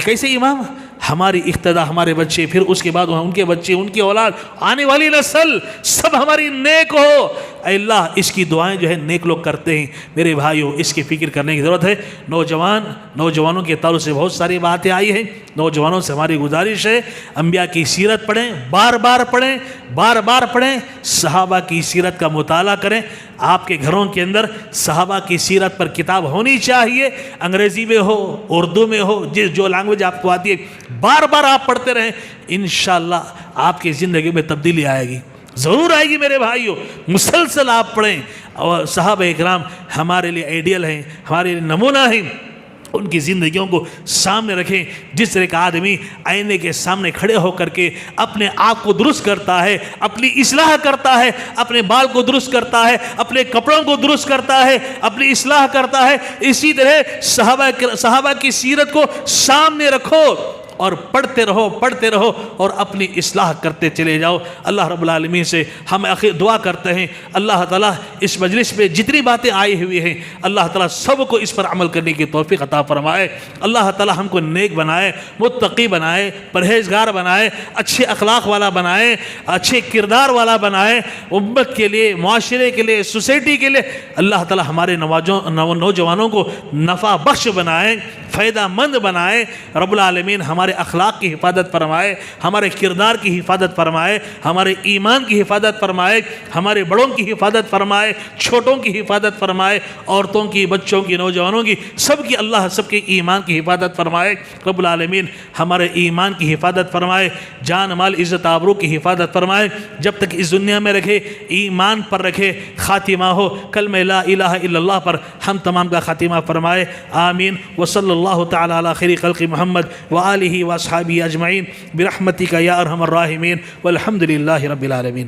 Speaker 2: کیسے امام؟ ہماری اقتدا, ہمارے بچے, پھر اس کے بعد ان کے بچے, ان کی اولاد, آنے والی نسل سب ہماری نیک ہو. اے اللہ اس کی دعائیں جو ہے نیک لوگ کرتے ہیں. میرے بھائیوں, اس کی فکر کرنے کی ضرورت ہے. نوجوانوں کے تعلق سے بہت ساری باتیں آئی ہیں. نوجوانوں سے ہماری گزارش ہے, انبیاء کی سیرت پڑھیں, بار بار پڑھیں, صحابہ کی سیرت کا مطالعہ کریں. آپ کے گھروں کے اندر صحابہ کی سیرت پر کتاب ہونی چاہیے, انگریزی میں ہو, اردو میں ہو, جو لینگویج آپ کو آتی ہے, بار بار آپ پڑھتے رہیں. انشاءاللہ آپ کی زندگی میں تبدیلی آئے گی, ضرور آئے گی. میرے بھائیوں, مسلسل آپ پڑھیں. اور صحابہ اکرام ہمارے لیے آئیڈیل ہیں, ہمارے لیے نمونہ ہیں. ان کی زندگیوں کو سامنے رکھیں. جس طرح کا آدمی آئینے کے سامنے کھڑے ہو کر کے اپنے آپ کو درست کرتا ہے, اپنی اصلاح کرتا ہے, اپنے بال کو درست کرتا ہے, اپنے کپڑوں کو درست کرتا ہے, اپنی اصلاح کرتا ہے, اسی طرح صحابہ کی سیرت کو سامنے رکھو اور پڑھتے رہو اور اپنی اصلاح کرتے چلے جاؤ. اللہ رب العالمین سے ہم دعا کرتے ہیں, اللہ تعالیٰ اس مجلس میں جتنی باتیں آئی ہوئی ہیں, اللہ تعالیٰ سب کو اس پر عمل کرنے کی توفیق عطا فرمائے. اللہ تعالیٰ ہم کو نیک بنائے, متقی بنائے, پرہیزگار بنائے, اچھے اخلاق والا بنائے, اچھے کردار والا بنائے. امت کے لیے, معاشرے کے لیے, سوسائٹی کے لیے اللہ تعالیٰ ہمارے نوجوانوں کو نفع بخش بنائے, فائدہ مند بنائے. رب العالمین ہمارے اخلاق کی حفاظت فرمائے, ہمارے کردار کی حفاظت فرمائے, ہمارے ایمان کی حفاظت فرمائے, ہمارے بڑوں کی حفاظت فرمائے, چھوٹوں کی حفاظت فرمائے, عورتوں کی, بچوں کی, نوجوانوں کی, سب کی اللہ سب کے ایمان کی حفاظت فرمائے. رب العالمین ہمارے ایمان کی حفاظت فرمائے, جان مال عزت آبرو کی حفاظت فرمائے. جب تک اس دنیا میں رکھے ایمان پر رکھے, خاتمہ ہو کلمہ لا الہ الا اللہ پر ہم تمام کا خاتمہ فرمائے. آمین. وصلی اللہ تعالی علی خیر خلق محمد وآلہ واصحابہ اجمعین برحمتک یا ارحم الراحمین والحمد للہ رب العالمین.